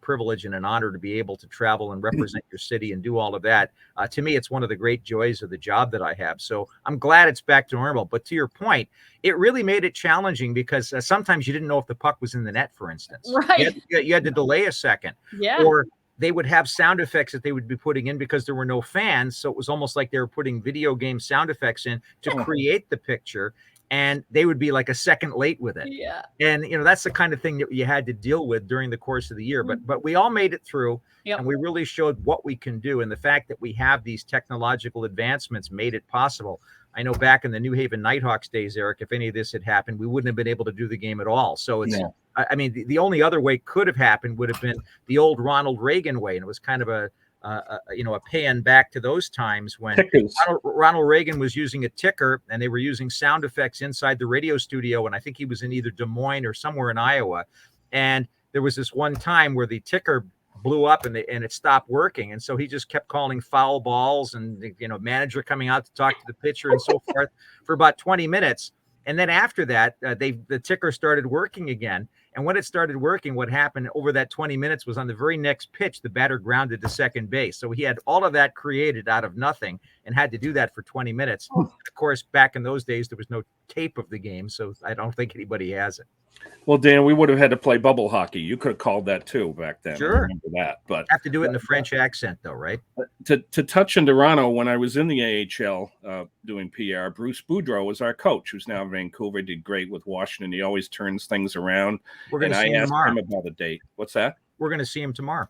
privilege and an honor to be able to travel and represent your city and do all of that. To me, it's one of the great joys of the job that I have. So I'm glad it's back to normal. But to your point, it really made it challenging because sometimes you didn't know if the puck was in the net, for instance. Right. You had to delay a second. Yeah. Or they would have sound effects that they would be putting in because there were no fans. So it was almost like they were putting video game sound effects in to create the picture. And they would be like a second late with it. Yeah. And, that's the kind of thing that you had to deal with during the course of the year. But we all made it through. Yep. And we really showed what we can do. And the fact that we have these technological advancements made it possible. I know back in the New Haven Nighthawks days, Eric, if any of this had happened, we wouldn't have been able to do the game at all. So I mean, the only other way could have happened would have been the old Ronald Reagan way. And it was kind of a pan back to those times when Tickers. Ronald Reagan was using a ticker, and they were using sound effects inside the radio studio. And I think he was in either Des Moines or somewhere in Iowa. And there was this one time where the ticker blew up and it stopped working. And so he just kept calling foul balls and, manager coming out to talk to the pitcher and so forth for about 20 minutes. And then after that, the ticker started working again. And when it started working, what happened over that 20 minutes was on the very next pitch, the batter grounded to second base. So he had all of that created out of nothing and had to do that for 20 minutes. Of course, back in those days, there was no tape of the game. So I don't think anybody has it. Well, Dan, we would have had to play bubble hockey. You could have called that too back then. Sure. I remember that. But have to do it in the French accent, though, right? To touch on Toronto, when I was in the AHL doing PR, Bruce Boudreau was our coach, who's now in Vancouver. Did great with Washington. He always turns things around. We're going to see him tomorrow. I asked him about a date. What's that? We're going to see him tomorrow.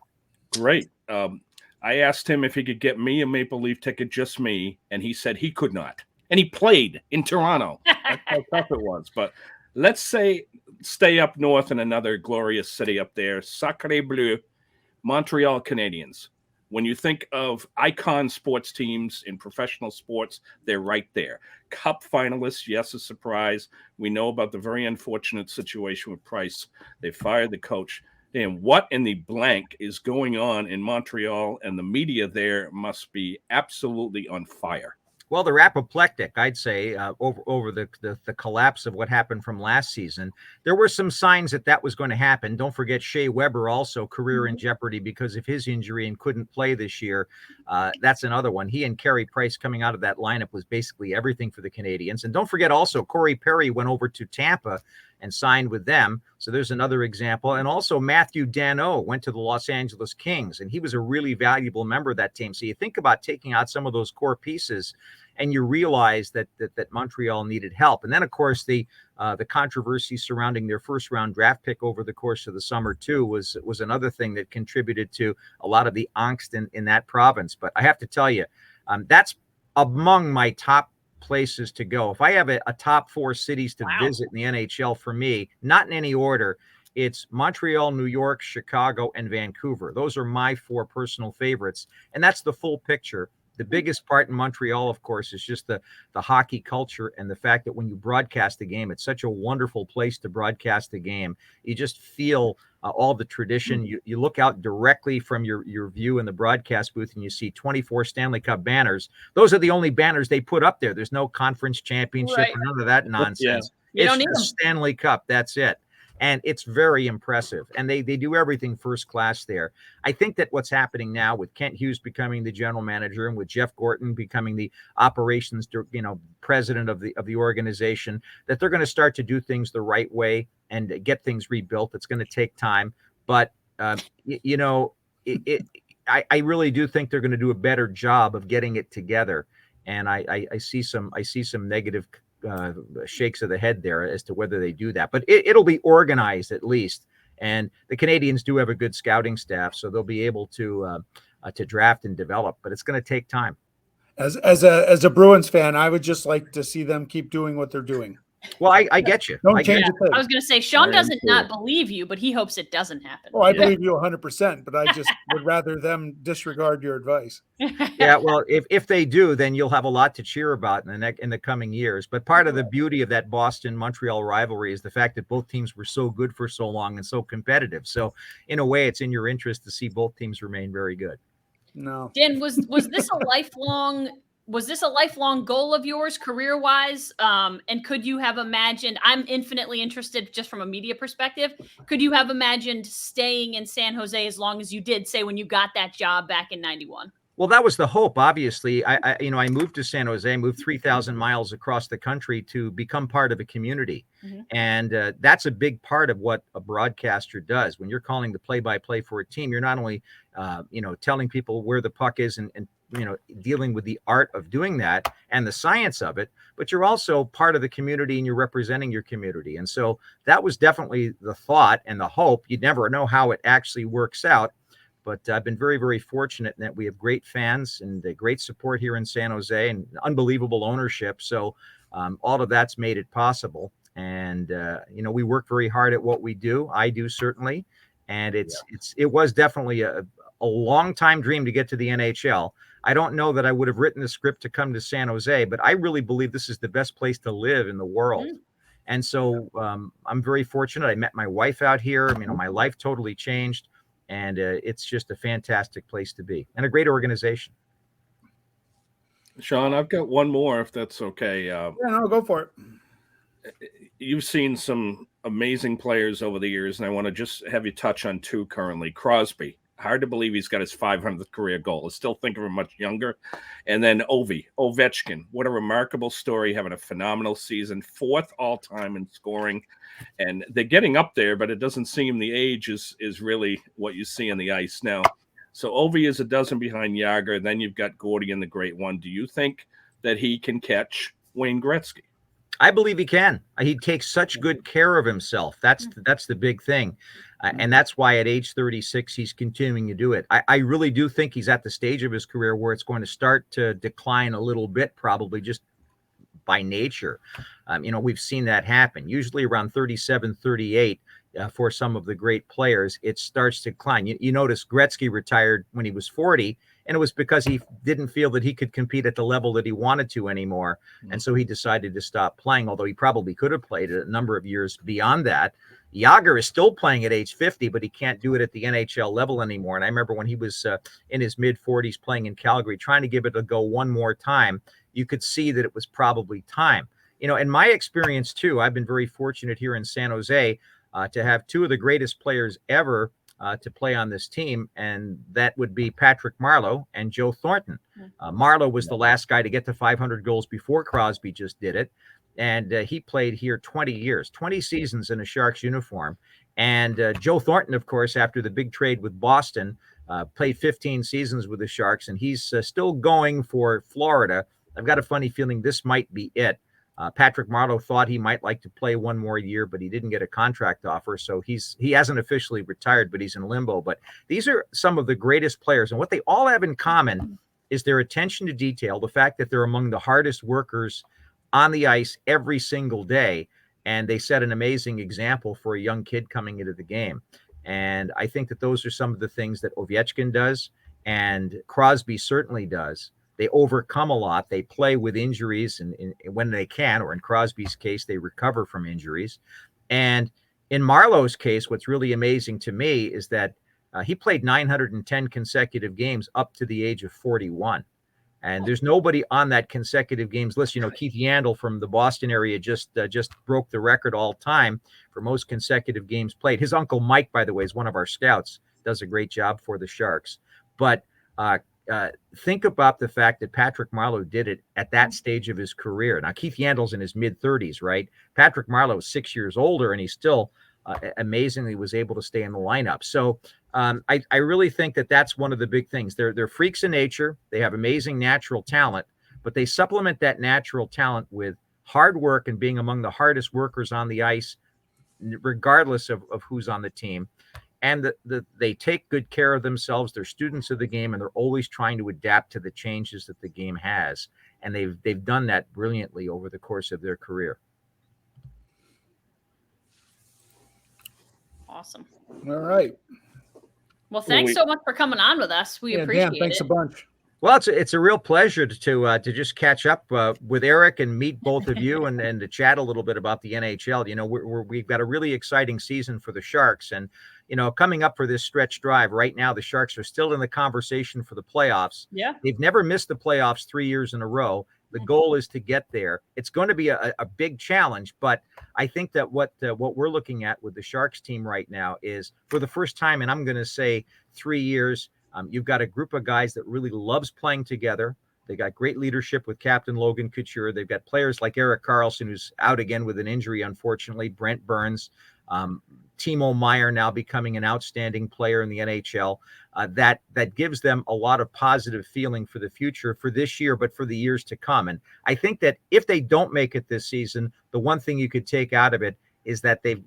Great. I asked him if he could get me a Maple Leaf ticket, just me, and he said he could not. And he played in Toronto. That's how tough it was. But let's stay up north in another glorious city up there, Sacré Bleu, Montreal Canadiens. When you think of icon sports teams in professional sports, they're right there. Cup finalists, yes, a surprise. We know about the very unfortunate situation with Price. They fired the coach. And what in the blank is going on in Montreal? And the media there must be absolutely on fire. Well, they're apoplectic, I'd say, over the collapse of what happened from last season. There were some signs that was going to happen. Don't forget Shea Weber, also career in jeopardy because of his injury and couldn't play this year. That's another one. He and Carey Price coming out of that lineup was basically everything for the Canadiens. And don't forget also Corey Perry went over to Tampa and signed with them. So there's another example. And also Matthew Danault went to the Los Angeles Kings, and he was a really valuable member of that team. So you think about taking out some of those core pieces, and you realize that Montreal needed help. And then, of course, the controversy surrounding their first round draft pick over the course of the summer, too, was another thing that contributed to a lot of the angst in that province. But I have to tell you, that's among my top places to go. If I have a top 4 cities to visit in the NHL, for me, not in any order, it's Montreal, New York, Chicago, and Vancouver. Those are my 4 personal favorites. And that's the full picture. The biggest part in Montreal, of course, is just the hockey culture and the fact that when you broadcast the game, it's such a wonderful place to broadcast the game. You just feel all the tradition. You look out directly from your view in the broadcast booth and you see 24 Stanley Cup banners. Those are the only banners they put up there. There's no conference championship or none of that nonsense. Yeah. It's the Stanley Cup. That's it. And it's very impressive. And they do everything first class there. I think that what's happening now with Kent Hughes becoming the general manager and with Jeff Gorton becoming the operations, president of the organization, that they're going to start to do things the right way and get things rebuilt. It's going to take time. But, I really do think they're going to do a better job of getting it together. And I see some negative shakes of the head there as to whether they do that, but it'll be organized at least. And the Canadiens do have a good scouting staff, so they'll be able to draft and develop, but it's going to take time. As a Bruins fan, I would just like to see them keep doing what they're doing. Well, I get you. Don't change a thing. I was going to say, Sean doesn't not believe you, but he hopes it doesn't happen. Oh, I believe you 100%, but I just would rather them disregard your advice. Yeah, well, if they do, then you'll have a lot to cheer about in the coming years. But part of the beauty of that Boston-Montreal rivalry is the fact that both teams were so good for so long and so competitive. So in a way, it's in your interest to see both teams remain very good. No. Dan, was this a lifelong goal of yours career-wise? And could you have imagined, I'm infinitely interested just from a media perspective, could you have imagined staying in San Jose as long as you did, say, when you got that job back in 91? Well, that was the hope, obviously. I moved to San Jose, moved 3,000 miles across the country to become part of a community. Mm-hmm. And that's a big part of what a broadcaster does. When you're calling the play-by-play for a team, you're not only, telling people where the puck is and dealing with the art of doing that and the science of it, but you're also part of the community and you're representing your community. And so that was definitely the thought and the hope. You'd never know how it actually works out. But I've been very, very fortunate in that we have great fans and great support here in San Jose and unbelievable ownership. So all of that's made it possible. And, we work very hard at what we do. I do, certainly. And it was definitely a a long time dream to get to the NHL. I don't know that I would have written the script to come to San Jose, but I really believe this is the best place to live in the world. And so I'm very fortunate. I met my wife out here. You know, my life totally changed, and it's just a fantastic place to be and a great organization. Sean, I've got one more, if that's okay. Yeah, no, go for it. You've seen some amazing players over the years, and I want to just have you touch on two currently. Crosby. Hard to believe he's got his 500th career goal. I still think of him much younger. And then Ovechkin. What a remarkable story, having a phenomenal season, 4th all-time in scoring. And they're getting up there, but it doesn't seem the age is really what you see on the ice now. So Ovi is a dozen behind Jágr. Then you've got Gordy, the great one. Do you think that he can catch Wayne Gretzky? I believe he can. He takes such good care of himself. That's the big thing. And that's why at age 36, he's continuing to do it. I really do think he's at the stage of his career where it's going to start to decline a little bit, probably just by nature. You know, we've seen that happen. Usually around 37, 38, for some of the great players, it starts to decline. You notice Gretzky retired when he was 40, and it was because he didn't feel that he could compete at the level that he wanted to anymore. And so he decided to stop playing, although he probably could have played a number of years beyond that. Jágr is still playing at age 50, but he can't do it at the NHL level anymore. And I remember when he was in his mid-40s playing in Calgary, trying to give it a go one more time, you could see that it was probably time. You know, in my experience, too, I've been very fortunate here in San Jose to have two of the greatest players ever to play on this team, and that would be Patrick Marlow and Joe Thornton. Marlow was the last guy to get to 500 goals before Crosby just did it. And he played here 20 years, 20 seasons in a Sharks uniform. And Joe Thornton, of course, after the big trade with Boston, played 15 seasons with the Sharks, and he's still going for Florida. I've got a funny feeling this might be it. Patrick Marlow thought he might like to play one more year, but he didn't get a contract offer. So he hasn't officially retired, but he's in limbo. But these are some of the greatest players. And what they all have in common is their attention to detail, the fact that they're among the hardest workers on the ice every single day. And they set an amazing example for a young kid coming into the game. And I think that those are some of the things that Ovechkin does and Crosby certainly does. They overcome a lot. They play with injuries and when they can, or in Crosby's case, they recover from injuries. And in Marlow's case, what's really amazing to me is that he played 910 consecutive games up to the age of 41. And there's nobody on that consecutive games list. You know, Keith Yandel from the Boston area just broke the record all time for most consecutive games played. His uncle Mike, by the way, is one of our scouts, does a great job for the Sharks. But think about the fact that Patrick Marlow did it at that stage of his career. Now, Keith Yandel's in his mid-30s, right? Patrick Marlow is 6 years older, and he still amazingly was able to stay in the lineup. So I really think that that's one of the big things. They're freaks in nature. They have amazing natural talent, but they supplement that natural talent with hard work and being among the hardest workers on the ice, regardless of who's on the team. And they take good care of themselves. They're students of the game, and they're always trying to adapt to the changes that the game has. And they've done that brilliantly over the course of their career. Awesome. All right. Well, thanks so much for coming on with us. We appreciate Dan, thanks it. a bunch. Well, it's a real pleasure to just catch up with Eric and meet both of you and to chat a little bit about the NHL. You know, we've got a really exciting season for the Sharks, and you know, coming up for this stretch drive right now, the Sharks are still in the conversation for the playoffs. Yeah, they've never missed the playoffs 3 years in a row. The goal is to get there. It's going to be a big challenge, but I think that what we're looking at with the Sharks team right now is, for the first time, and I'm going to say 3 years, you've got a group of guys that really loves playing together. They got great leadership with Captain Logan Couture. They've got players like Erik Karlsson, who's out again with an injury, unfortunately, Brent Burns, Timo Meier now becoming an outstanding player in the NHL. That gives them a lot of positive feeling for the future, for this year, but for the years to come. And I think that if they don't make it this season, the one thing you could take out of it is that they've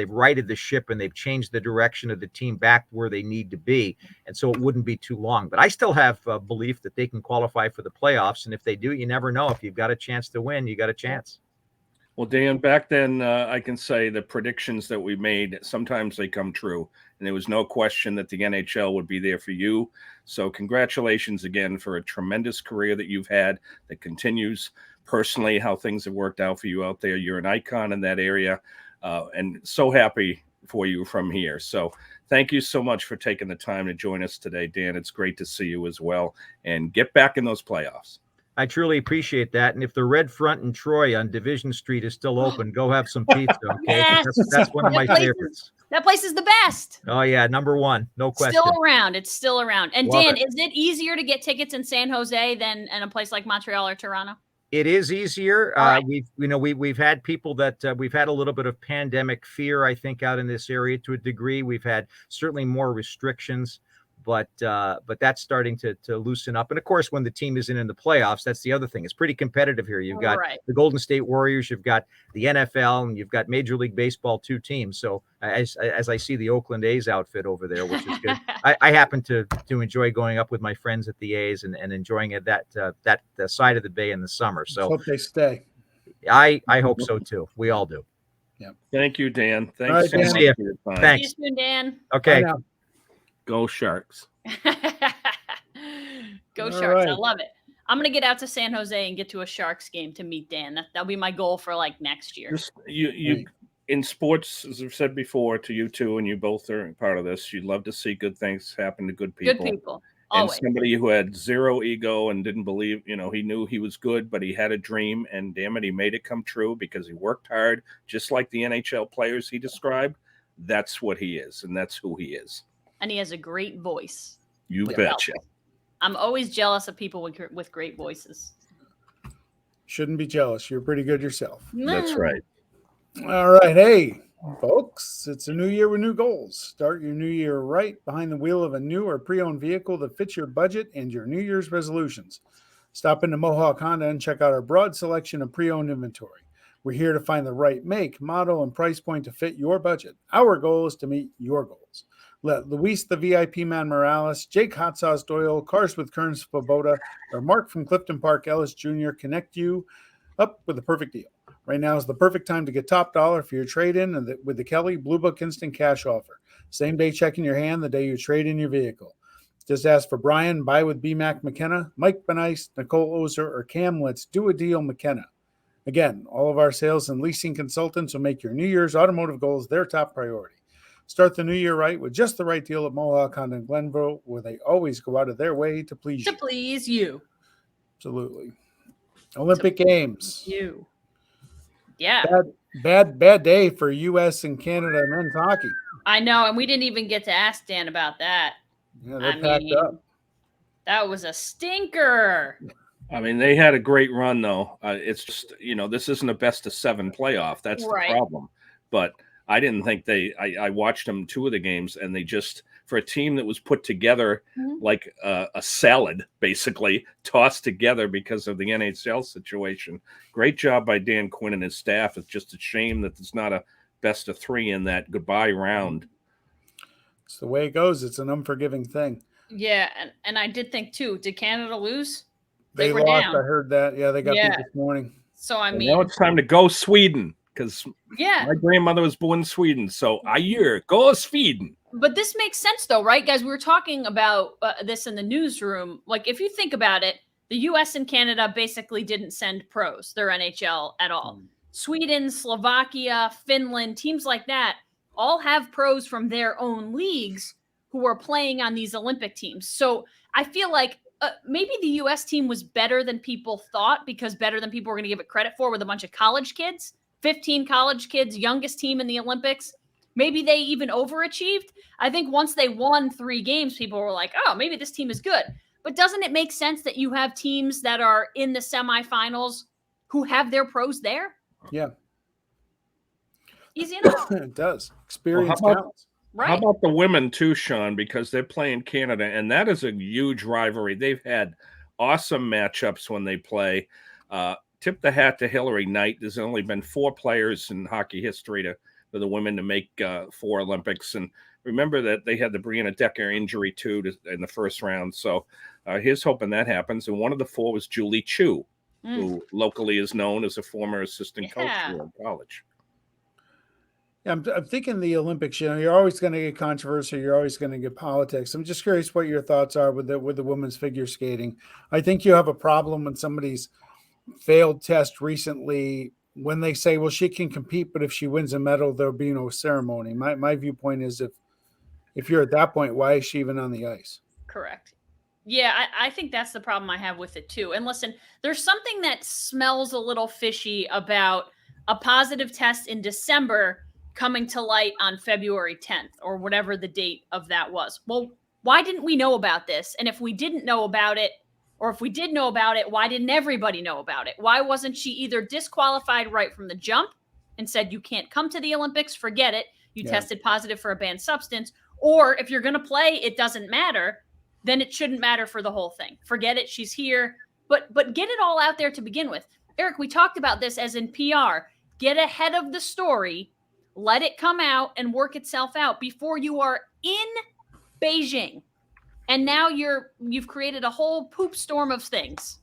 righted the ship and they've changed the direction of the team back where they need to be. And so it wouldn't be too long. But I still have belief that they can qualify for the playoffs. And if they do, you never know. If you've got a chance to win, you got a chance. Well, Dan, back then, I can say the predictions that we made, sometimes they come true and there was no question that the NHL would be there for you. So congratulations again for a tremendous career that you've had that continues. Personally, how things have worked out for you out there. You're an icon in that area, and so happy for you from here. So thank you so much for taking the time to join us today, Dan. It's great to see you as well, and get back in those playoffs. I truly appreciate that. And if the Red Front in Troy on Division Street is still open, go have some pizza. Okay, Yes. that's one of my favorites. That place is the best. Oh yeah, number one, no question. Still around. It's still around. And Love Dan, it. is it easier to get tickets in San Jose than in a place like Montreal or Toronto? It is easier. All right. We've had people that we've had a little bit of pandemic fear, I think, out in this area to a degree. We've had certainly more restrictions, but that's starting to loosen up. And of course, when the team isn't in the playoffs, that's the other thing. It's pretty competitive here. You've got the Golden State Warriors, you've got the NFL, and you've got Major League Baseball, 2 teams. So as I see the Oakland A's outfit over there, which is good, I happen to enjoy going up with my friends at the A's and enjoying it that side of the bay in the summer. So hope they stay. I hope so too. We all do. Yeah. Thank you, Dan. Thanks All right, so Dan. much See ya. for your time. Thanks. See you soon, Dan. Okay. Bye now. Go Sharks. Go All Sharks. right. I love it. I'm going to get out to San Jose and get to a Sharks game to meet Dan. That'll be my goal for like next year. Just you in sports, as I've said before to you two, and you both are part of this, you love to see good things happen to good people. Good people. And Always. somebody who had zero ego and didn't believe, he knew he was good, but he had a dream, and damn it, he made it come true because he worked hard, just like the NHL players he described. That's what he is, and that's who he is. And he has a great voice. You Well, betcha. I'm always jealous of people with great voices. Shouldn't be jealous. You're pretty good yourself. That's right. All right. Hey, folks, it's a new year with new goals. Start your new year right behind the wheel of a new or pre-owned vehicle that fits your budget and your New Year's resolutions. Stop into Mohawk Honda and check out our broad selection of pre-owned inventory. We're here to find the right make, model, and price point to fit your budget. Our goal is to meet your goals. Let Luis the VIP Man Morales, Jake Hot Sauce Doyle, Cars with Kern Svoboda, or Mark from Clifton Park Ellis Jr. connect you up with the perfect deal. Right now is the perfect time to get top dollar for your trade-in and with the Kelly Blue Book Instant Cash offer. Same day check in your hand the day you trade in your vehicle. Just ask for Brian, Buy with BMAC McKenna, Mike Benice, Nicole Ozer, or Cam Let's Do a Deal McKenna. Again, all of our sales and leasing consultants will make your New Year's automotive goals their top priority. Start the new year right with just the right deal at Mohawk Honda in Glenville, where they always go out of their way to please you. To please you. Absolutely. Olympic Games. You. Yeah. Bad day for U.S. and Canada men's hockey. I know. And we didn't even get to ask Dan about that. Yeah, they're packed up. That was a stinker. I mean, they had a great run, though. It's just, this isn't a best of 7 playoff. That's Right. the problem. But I didn't think I watched them 2 of the games, and they just, for a team that was put together like a salad, basically, tossed together because of the NHL situation. Great job by Dan Quinn and his staff. It's just a shame that there's not a best of 3 in that goodbye round. It's the way it goes. It's an unforgiving thing. Yeah. And I did think, too, did Canada lose? They were lost. down. I heard that. Yeah, they got Yeah. beat this morning. So, I And mean, now it's time to go Sweden, because yeah. my grandmother was born in Sweden. So I hear, go Sweden. But this makes sense, though, right, guys? We were talking about this in the newsroom. Like, if you think about it, the U.S. and Canada basically didn't send pros, their NHL, at all. Sweden, Slovakia, Finland, teams like that all have pros from their own leagues who are playing on these Olympic teams. So I feel like maybe the U.S. team was better than people thought, because better than people were going to give it credit for, with a bunch of college kids, 15 college kids, youngest team in the Olympics. Maybe they even overachieved. I think once they won 3 games, people were like, oh, maybe this team is good. But doesn't it make sense that you have teams that are in the semifinals who have their pros there? Yeah. Easy enough. It does. Experience Well, how about- counts. Right. How about the women too, Sean? Because they're playing Canada, and that is a huge rivalry. They've had awesome matchups when they play. Tip the hat to Hillary Knight. There's only been 4 players in hockey history for the women to make 4 Olympics. And remember that they had the Brianna Decker injury too in the first round. So here's hoping that happens. And one of the 4 was Julie Chu, who locally is known as a former assistant coach here in college. I'm thinking the Olympics, you're always going to get controversy. You're always going to get politics. I'm just curious what your thoughts are with the women's figure skating. I think you have a problem when somebody's failed test recently when they say, well, she can compete, but if she wins a medal, there'll be no ceremony. My viewpoint is if you're at that point, why is she even on the ice? Correct. Yeah, I think that's the problem I have with it too. And listen, there's something that smells a little fishy about a positive test in December coming to light on February 10th or whatever the date of that was. Well, why didn't we know about this? And if we didn't know about it, or if we did know about it, why didn't everybody know about it? Why wasn't she either disqualified right from the jump and said, you can't come to the Olympics, forget it, you tested positive for a banned substance, or if you're going to play, it doesn't matter, then it shouldn't matter for the whole thing. Forget it. She's here. But get it all out there to begin with. Eric, we talked about this as in PR. Get ahead of the story. Let it come out and work itself out before you are in Beijing. And now you've created a whole poop storm of things.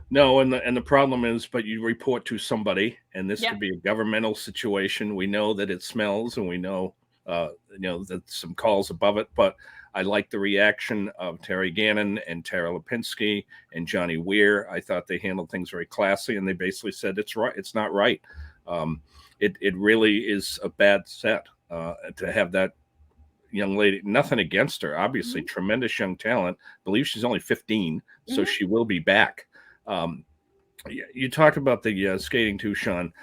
No, and the problem is, but you report to somebody, and this could be a governmental situation. We know that it smells, and we know that some calls above it, but I like the reaction of Terry Gannon and Tara Lipinski and Johnny Weir. I thought they handled things very classy, and they basically said it's right. It's not right. It really is a bad set to have that young lady. Nothing against her, obviously, tremendous young talent. I believe she's only 15, so she will be back. You talked about the skating too, Sean.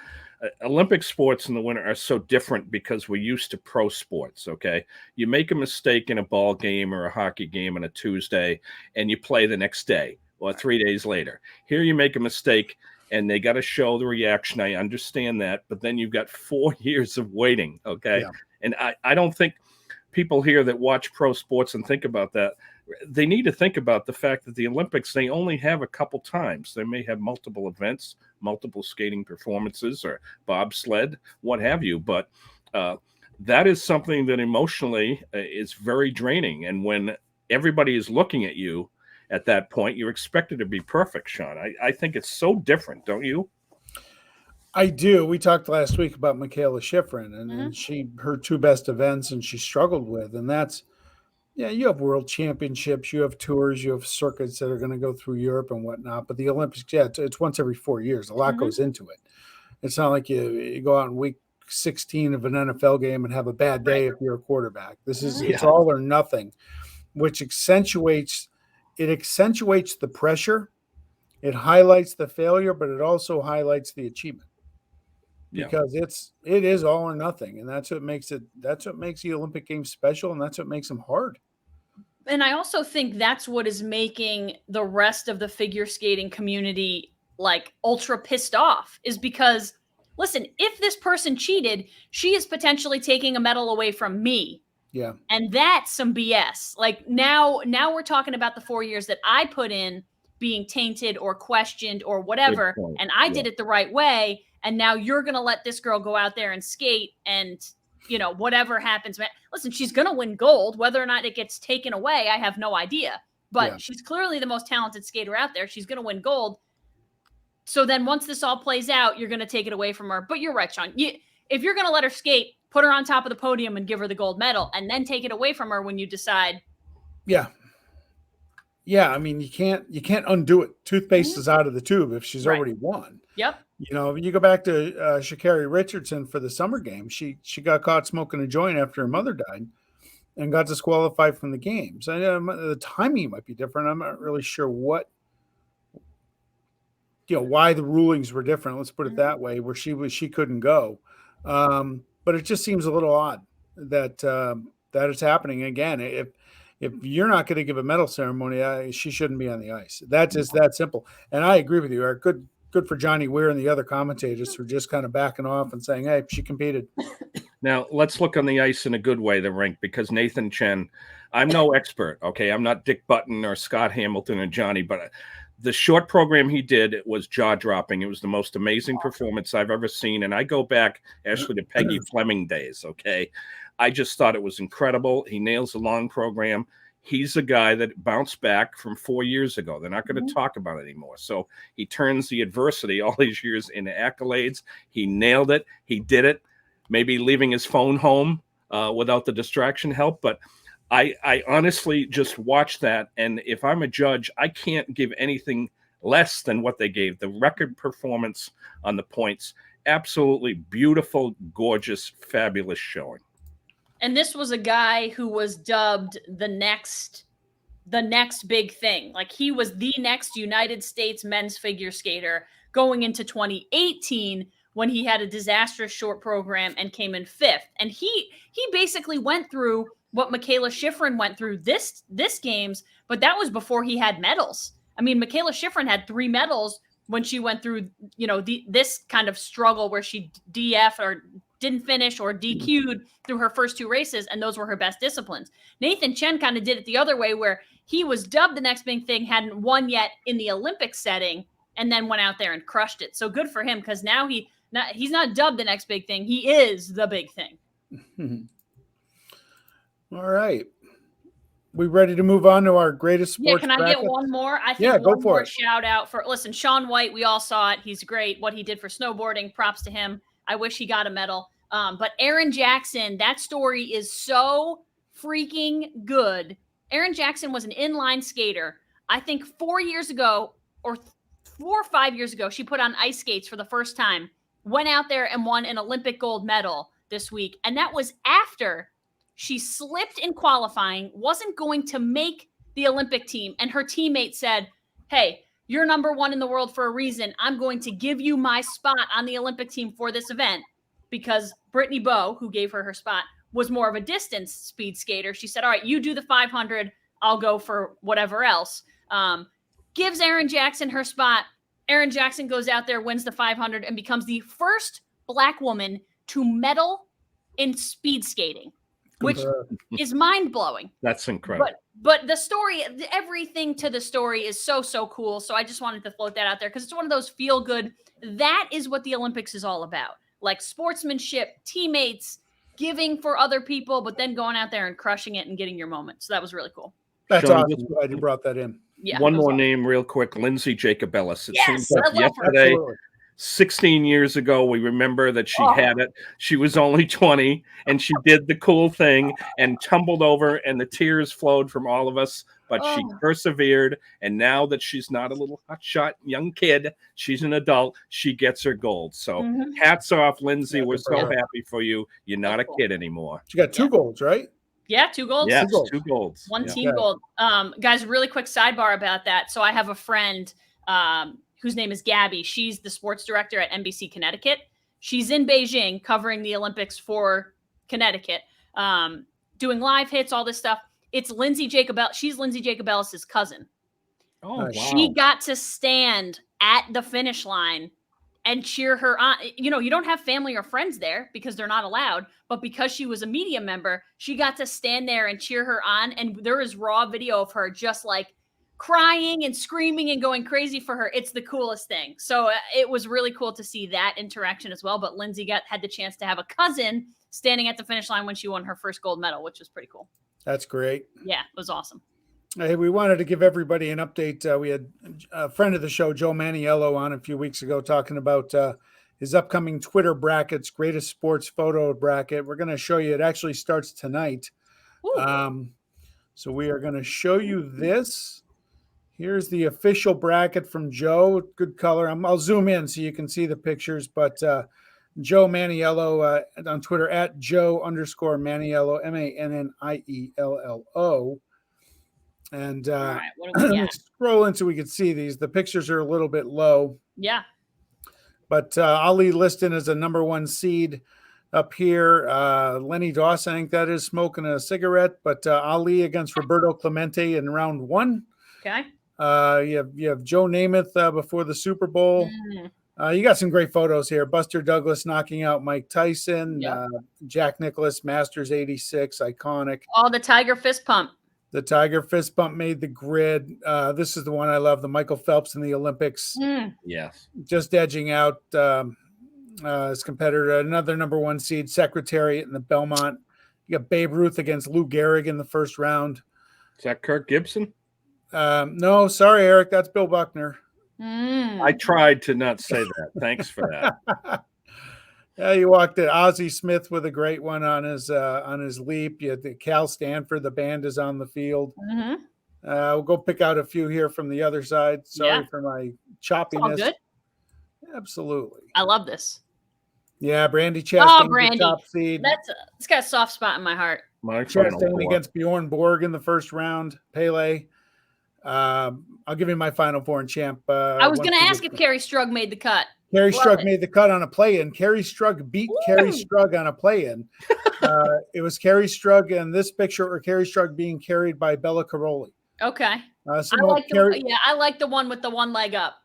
Olympic sports in the winter are so different because we're used to pro sports, okay? You make a mistake in a ball game or a hockey game on a Tuesday, and you play the next day or 3 days later. Here you make a mistake, and they got to show the reaction. I understand that, but then you've got 4 years of waiting, okay? Yeah. And I don't think people here that watch pro sports and think about that, they need to think about the fact that the Olympics, they only have a couple times. They may have multiple events, multiple skating performances or bobsled, what have you. But that is something that emotionally is very draining. And when everybody is looking at you at that point, you're expected to be perfect, Sean. I think it's so different, don't you? I do. We talked last week about Michaela Schifrin and her two best events and she struggled with. And that's, you have world championships, you have tours, you have circuits that are going to go through Europe and whatnot. But the Olympics, it's once every 4 years. A lot goes into it. It's not like you go out in week 16 of an NFL game and have a bad day if you're a quarterback. This is it's all or nothing, which accentuates the pressure. It highlights the failure, but it also highlights the achievement. Because it is all or nothing, and that's what makes the Olympic Games special, and that's what makes them hard. And I also think that's what is making the rest of the figure skating community like ultra pissed off, is because listen, if this person cheated, she is potentially taking a medal away from me. Yeah. And that's some BS. Like now we're talking about the 4 years that I put in being tainted or questioned or whatever, and I did it the right way. And now you're going to let this girl go out there and skate and, whatever happens. Man, listen, she's going to win gold. Whether or not it gets taken away, I have no idea. But she's clearly the most talented skater out there. She's going to win gold. So then once this all plays out, you're going to take it away from her. But you're right, Sean. If you're going to let her skate, put her on top of the podium and give her the gold medal and then take it away from her when you decide. Yeah. Yeah, I mean, you can't undo it. Toothpaste is out of the tube if she's already won. Yep. You go back to Sha'Carri Richardson for the summer game. She got caught smoking a joint after her mother died and got disqualified from the games. I know the timing might be different. I'm not really sure why the rulings were different. Let's put it that way, where she couldn't go. But it just seems a little odd that it's happening again. If you're not going to give a medal ceremony, she shouldn't be on the ice. That's just that simple. And I agree with you, Eric. Good for Johnny Weir and the other commentators who are just kind of backing off and saying, hey, she competed. Now, let's look on the ice in a good way, the rink, because Nathan Chen, I'm no expert, okay? I'm not Dick Button or Scott Hamilton or Johnny, but the short program he did was jaw-dropping. It was the most amazing performance I've ever seen. And I go back, actually, to Peggy Fleming days, okay? I just thought it was incredible. He nails the long program. He's a guy that bounced back from 4 years ago. They're not going to talk about it anymore. So he turns the adversity all these years into accolades. He nailed it. He did it. maybe leaving his phone home without the distraction help. But I honestly just watched that, and if I'm a judge, I can't give anything less than what they gave. The record performance on the points, absolutely beautiful, gorgeous, fabulous showing. And this was a guy who was dubbed the next big thing. Like, he was the next United States men's figure skater going into 2018 when he had a disastrous short program and came in 5th. And he basically went through what Michaela Schifrin went through this games, but that was before he had medals. I mean, Michaela Schifrin had 3 medals when she went through, this kind of struggle where she DF or didn't finish or DQ'd through her first 2 races, and those were her best disciplines. Nathan Chen kind of did it the other way, where he was dubbed the next big thing, hadn't won yet in the Olympic setting, and then went out there and crushed it. So good for him, because now he's not dubbed the next big thing. He is the big thing. All right. We ready to move on to our greatest sports? Yeah, can I bracket? get one more? I think go one for more it. shout out for, listen, Shaun White, we all saw it. He's great. What he did for snowboarding, props to him. I wish he got a medal. But Aaron Jackson, that story is so freaking good. Aaron Jackson was an inline skater. I think 4 years ago, or 4 or 5 years ago, she put on ice skates for the first time, went out there and won an Olympic gold medal this week. And that was after she slipped in qualifying, wasn't going to make the Olympic team. And her teammate said, hey, you're number 1 in the world for a reason. I'm going to give you my spot on the Olympic team for this event, because Brittany Bowe, who gave her spot, was more of a distance speed skater. She said, all right, you do the 500. I'll go for whatever else. Gives Aaron Jackson her spot. Aaron Jackson goes out there, wins the 500, and becomes the first Black woman to medal in speed skating, which is mind-blowing. That's incredible. But the story, everything to the story is so cool. So I just wanted to float that out there, because it's one of those feel-good. That is what the Olympics is all about. Like sportsmanship, teammates, giving for other people, but then going out there and crushing it and getting your moment. So that was really cool. That's Sean, awesome. Glad you brought that in. Yeah. One more name real quick, Lindsay Jacob Ellis. It seems I like love her. yesterday, Absolutely. 16 years ago, we remember that she had it. She was only 20, and she did the cool thing and tumbled over, and the tears flowed from all of us, but she persevered, and now that she's not a little hotshot young kid, she's an adult, she gets her gold. So hats off, Lindsay. We're so happy for you. You're not a kid anymore. She got 2 golds, right? Yeah, 2 golds. Yes, 2 golds. One team gold. Guys, really quick sidebar about that. So I have a friend whose name is Gabby. She's the sports director at NBC Connecticut. She's in Beijing covering the Olympics for Connecticut, doing live hits, all this stuff. It's Lindsay Jacob. She's Lindsay Jacob Ellis' cousin. Oh, wow. She got to stand at the finish line and cheer her on. You don't have family or friends there because they're not allowed, but because she was a media member, she got to stand there and cheer her on. And there is raw video of her just like crying and screaming and going crazy for her. It's the coolest thing. So it was really cool to see that interaction as well. But Lindsay had the chance to have a cousin standing at the finish line when she won her first gold medal, which was pretty cool. That's great. Yeah, it was awesome. Hey, we wanted to give everybody an update. We had a friend of the show, Joe Maniello, on a few weeks ago talking about his upcoming Twitter brackets, greatest sports photo bracket. We're going to show you. It actually starts tonight. So we are going to show you this. Here's the official bracket from Joe. Good color. I'll zoom in so you can see the pictures. But Joe Maniello on Twitter at Joe_Maniello, Maniello. And All right, what do we got? scroll in so we can see these. The pictures are a little bit low. Yeah. But Ali Liston is a number 1 seed up here. Lenny Dawson, I think that is, smoking a cigarette. But Ali against Roberto Clemente in round 1. Okay. You have Joe Namath before the Super Bowl. You got some great photos here. Buster Douglas knocking out Mike Tyson. Yep. Jack Nicklaus, Masters 86, iconic. Oh, the Tiger fist pump. The Tiger fist bump made the grid. This is the one I love, the Michael Phelps in the Olympics. Yes. Just edging out his competitor, another number 1 seed, Secretariat in the Belmont. You got Babe Ruth against Lou Gehrig in the first round. Is that Kirk Gibson? No, sorry, Eric. That's Bill Buckner. I tried to not say that. Thanks for that. Yeah, you walked at Ozzie Smith with a great one on his leap. You had the Cal Stanford. The band is on the field. Mm-hmm. We'll go pick out a few here from the other side. Sorry Yeah. for my It's choppiness. all good. Absolutely. I love this. Yeah, Brandy Oh, Chastain, the Brandy. top seed. It's got a soft spot in my heart. My final Chastain four. against Bjorn Borg in the first round. Pele. I'll give you my final four and champ. I was going to ask if Carrie Strug made the cut. Carrie Love Strug it. made the cut on a play-in. Carrie Strug beat Carrie Strug on a play-in. It was Carrie Strug in this picture, or Carrie Strug being carried by Bella Caroli. Okay. I Simone, like the one with the one leg up.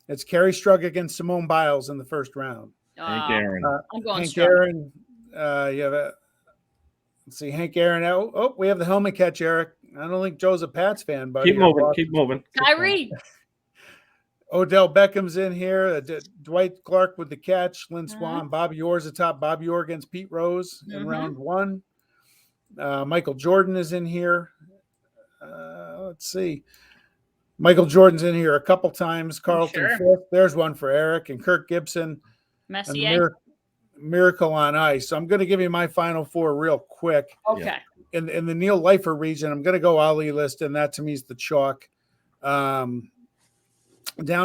It's Carrie Strug against Simone Biles in the first round. Hank Aaron. I'm going Hank Strug. Aaron. You have let's see, Hank Aaron. Oh, we have the helmet catch, Eric. I don't think Joe's a Pats fan, but Keep moving. Kyrie. Odell Beckham's in here. Dwight Clark with the catch. Lynn Swan. Bobby Orr's atop. Bobby Orr against Pete Rose in round one. Michael Jordan is in here. Let's see. Michael Jordan's in here a couple times. Carlton fifth. There's one for Eric and Kirk Gibson. Messier. Miracle on Ice. So I'm going to give you my final four real quick. Okay. In the Neil Leifer region, I'm going to go Ali list, and that to me is the chalk. Down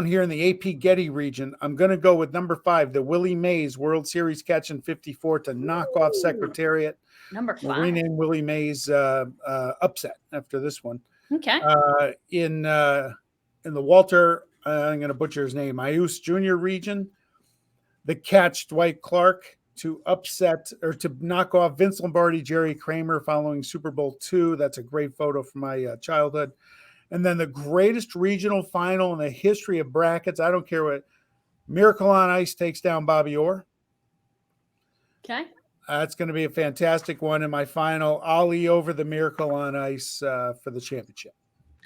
here in the AP Getty region, I'm going to go with number 5, the Willie Mays World Series catch in 54 to knock off Secretariat. Number 5. We'll rename Willie Mays upset after this one. Okay. In the Walter, I'm going to butcher his name, Ius Jr. region, the catch Dwight Clark to upset or to knock off Vince Lombardi, Jerry Kramer following Super Bowl II. That's a great photo from my childhood. And then the greatest regional final in the history of brackets. I don't care what. Miracle on Ice takes down Bobby Orr. Okay. That's going to be a fantastic one. In my final, Ali over the Miracle on Ice for the championship.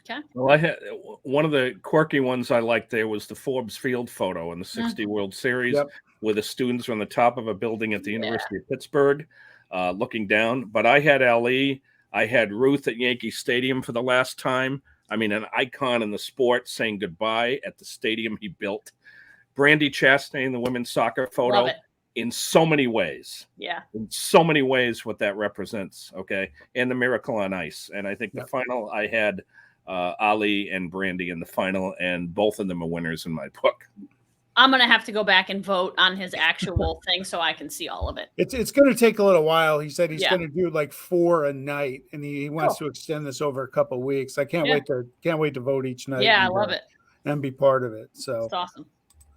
Okay. Well, I had one of the quirky ones I liked there was the Forbes Field photo in the 60 World Series, where the students are on the top of a building at the University of Pittsburgh looking down. But I had Ali. I had Ruth at Yankee Stadium for the last time. I mean, an icon in the sport saying goodbye at the stadium he built. Brandy Chastain, the women's soccer photo, in so many ways. Yeah. In so many ways what that represents, okay? And the Miracle on Ice. And I think the final, I had Ali and Brandy in the final, and both of them are winners in my book. I'm going to have to go back and vote on his actual thing so I can see all of it. It's going to take a little while. He said he's going to do like 4 a night, and he wants to extend this over a couple of weeks. I can't wait to vote each night. Yeah, I love it. And be part of it. So it's awesome.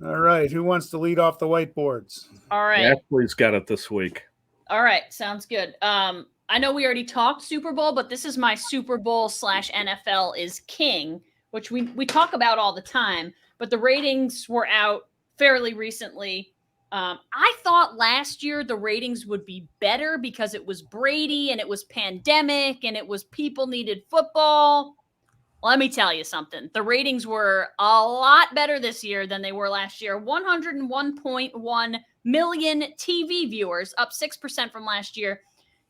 All right. Who wants to lead off the whiteboards? All right. Ashley's got it this week. All right. Sounds good. I know we already talked Super Bowl, but this is my Super Bowl / NFL is king, which we talk about all the time, but the ratings were out fairly recently. I thought last year the ratings would be better because it was Brady and it was pandemic and it was people needed football. Let me tell you something. The ratings were a lot better this year than they were last year. 101.1 million TV viewers, up 6% from last year.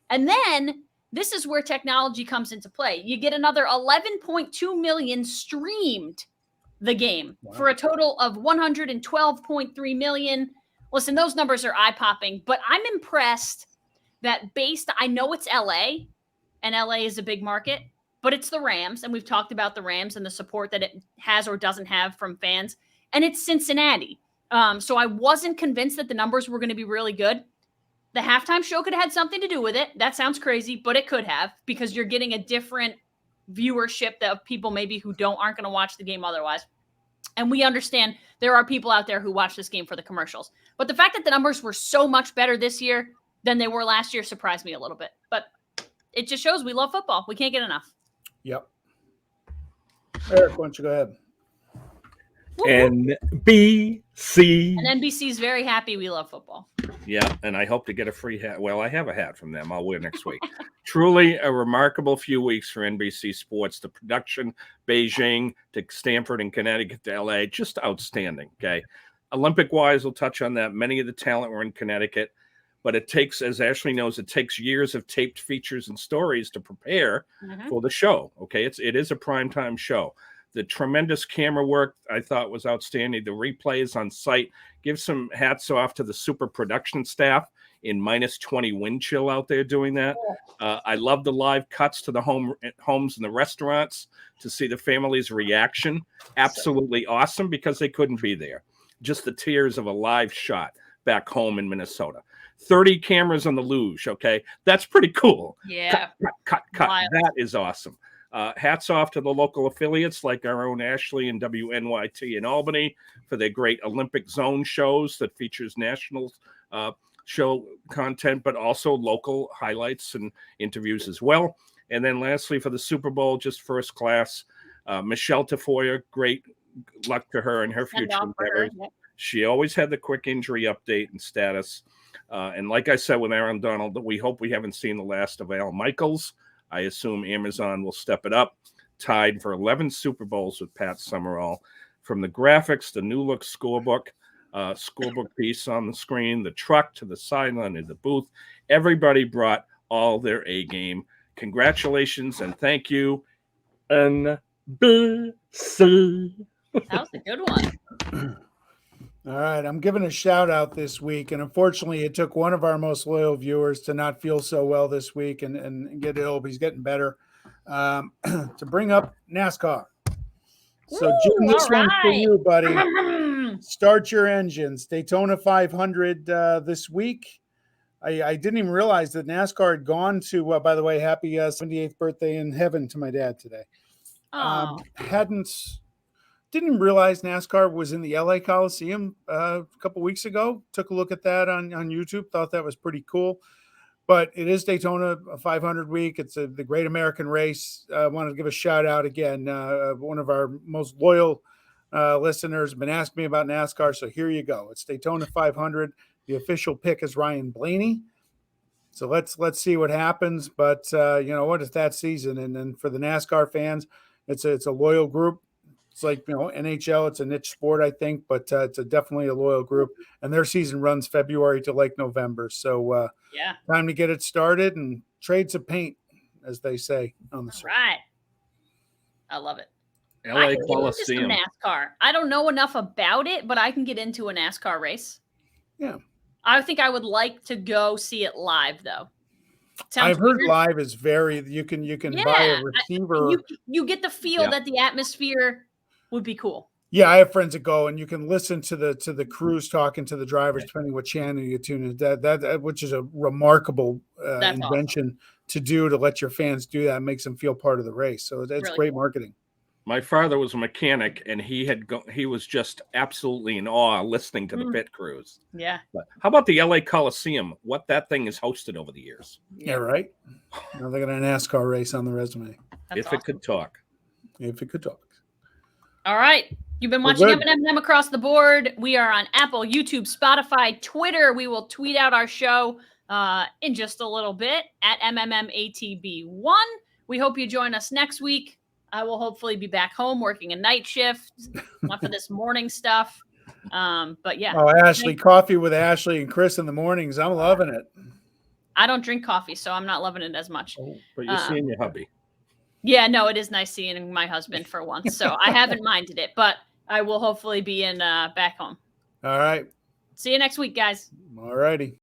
And then this is where technology comes into play. You get another 11.2 million streamed the game for a total of 112.3 million. Listen, those numbers are eye-popping, but I'm impressed that I know it's LA, and LA is a big market, but it's the Rams, and we've talked about the Rams and the support that it has or doesn't have from fans, and it's Cincinnati. So I wasn't convinced that the numbers were going to be really good. The halftime show could have had something to do with it. That sounds crazy, but it could have, because you're getting a different viewership of people maybe who aren't going to watch the game otherwise. And we understand there are people out there who watch this game for the commercials. But the fact that the numbers were so much better this year than they were last year surprised me a little bit. But it just shows we love football. We can't get enough. Yep. Eric, why don't you go ahead? NBC. And NBC's very happy we love football. Yeah, and I hope to get a free hat. Well, I have a hat from them. I'll wear next week. Truly a remarkable few weeks for NBC Sports. The production, Beijing to Stanford and Connecticut to LA, just outstanding, okay? Olympic-wise, we'll touch on that. Many of the talent were in Connecticut, but it takes, as Ashley knows, it takes years of taped features and stories to prepare for the show, okay? It is a primetime show. The tremendous camera work I thought was outstanding. The replays on site. Give some hats off to the super production staff in -20 wind chill out there doing that. I love the live cuts to the homes and the restaurants to see the family's reaction. Absolutely awesome because they couldn't be there. Just the tears of a live shot back home in Minnesota. 30 cameras on the luge. Okay, that's pretty cool. Yeah. Cut. That is awesome. Hats off to the local affiliates like our own Ashley and WNYT in Albany for their great Olympic Zone shows that features national show content, but also local highlights and interviews as well. And then lastly, for the Super Bowl, just first class, Michelle Tafoya, great luck to her and her future endeavors. She always had the quick injury update and status. And like I said with Aaron Donald, we hope we haven't seen the last of Al Michaels. I assume Amazon will step it up. Tied for 11 Super Bowls with Pat Summerall. From the graphics, the new look scorebook piece on the screen, the truck to the sideline and the booth. Everybody brought all their A game. Congratulations and thank you. NBC. That was a good one. All right, I'm giving a shout out this week, and unfortunately, it took one of our most loyal viewers to not feel so well this week and get ill, but he's getting better. To bring up NASCAR. So, Jim, this one's for you, buddy. Start your engines. Daytona 500 this week. I didn't even realize that NASCAR had gone to, by the way, happy 78th birthday in heaven to my dad today. Didn't realize NASCAR was in the LA Coliseum a couple weeks ago. Took a look at that on YouTube. Thought that was pretty cool. But it is Daytona 500 week. It's the great American race. I wanted to give a shout out again. One of our most loyal listeners has been asking me about NASCAR. So here you go. It's Daytona 500. The official pick is Ryan Blaney. So let's see what happens. But you know what? It's that season. And then for the NASCAR fans, it's a loyal group. It's like, you know, NHL, it's a niche sport, I think, but it's definitely a loyal group. And their season runs February to like November. So time to get it started and trade some paint, as they say on the circuit. Right. I love it. LA Coliseum. NASCAR. I don't know enough about it, but I can get into a NASCAR race. Yeah. I think I would like to go see it live, though. I've heard live is very, you can buy a receiver. You get the feel that the atmosphere would be cool. Yeah, I have friends that go, and you can listen to the crews talking to the drivers, depending what channel you tune in. That which is a remarkable invention to do, to let your fans do that, makes them feel part of the race. So that's really great marketing. My father was a mechanic, and he was just absolutely in awe listening to the pit crews. Yeah. But how about the LA Coliseum? What that thing has hosted over the years. Yeah, right. Now they got a NASCAR race on the resume. That's awesome. It could talk. If it could talk. All right. You've been watching M&M across the board. We are on Apple, YouTube, Spotify, Twitter. We will tweet out our show in just a little bit at MMMATB1. We hope you join us next week. I will hopefully be back home working a night shift, not for this morning stuff. But yeah. Oh, Ashley, coffee with Ashley and Chris in the mornings. I'm loving it. I don't drink coffee, so I'm not loving it as much. Oh, but you're seeing your hubby. Yeah, no, it is nice seeing my husband for once. So I haven't minded it, but I will hopefully be in back home. All right. See you next week, guys. All righty.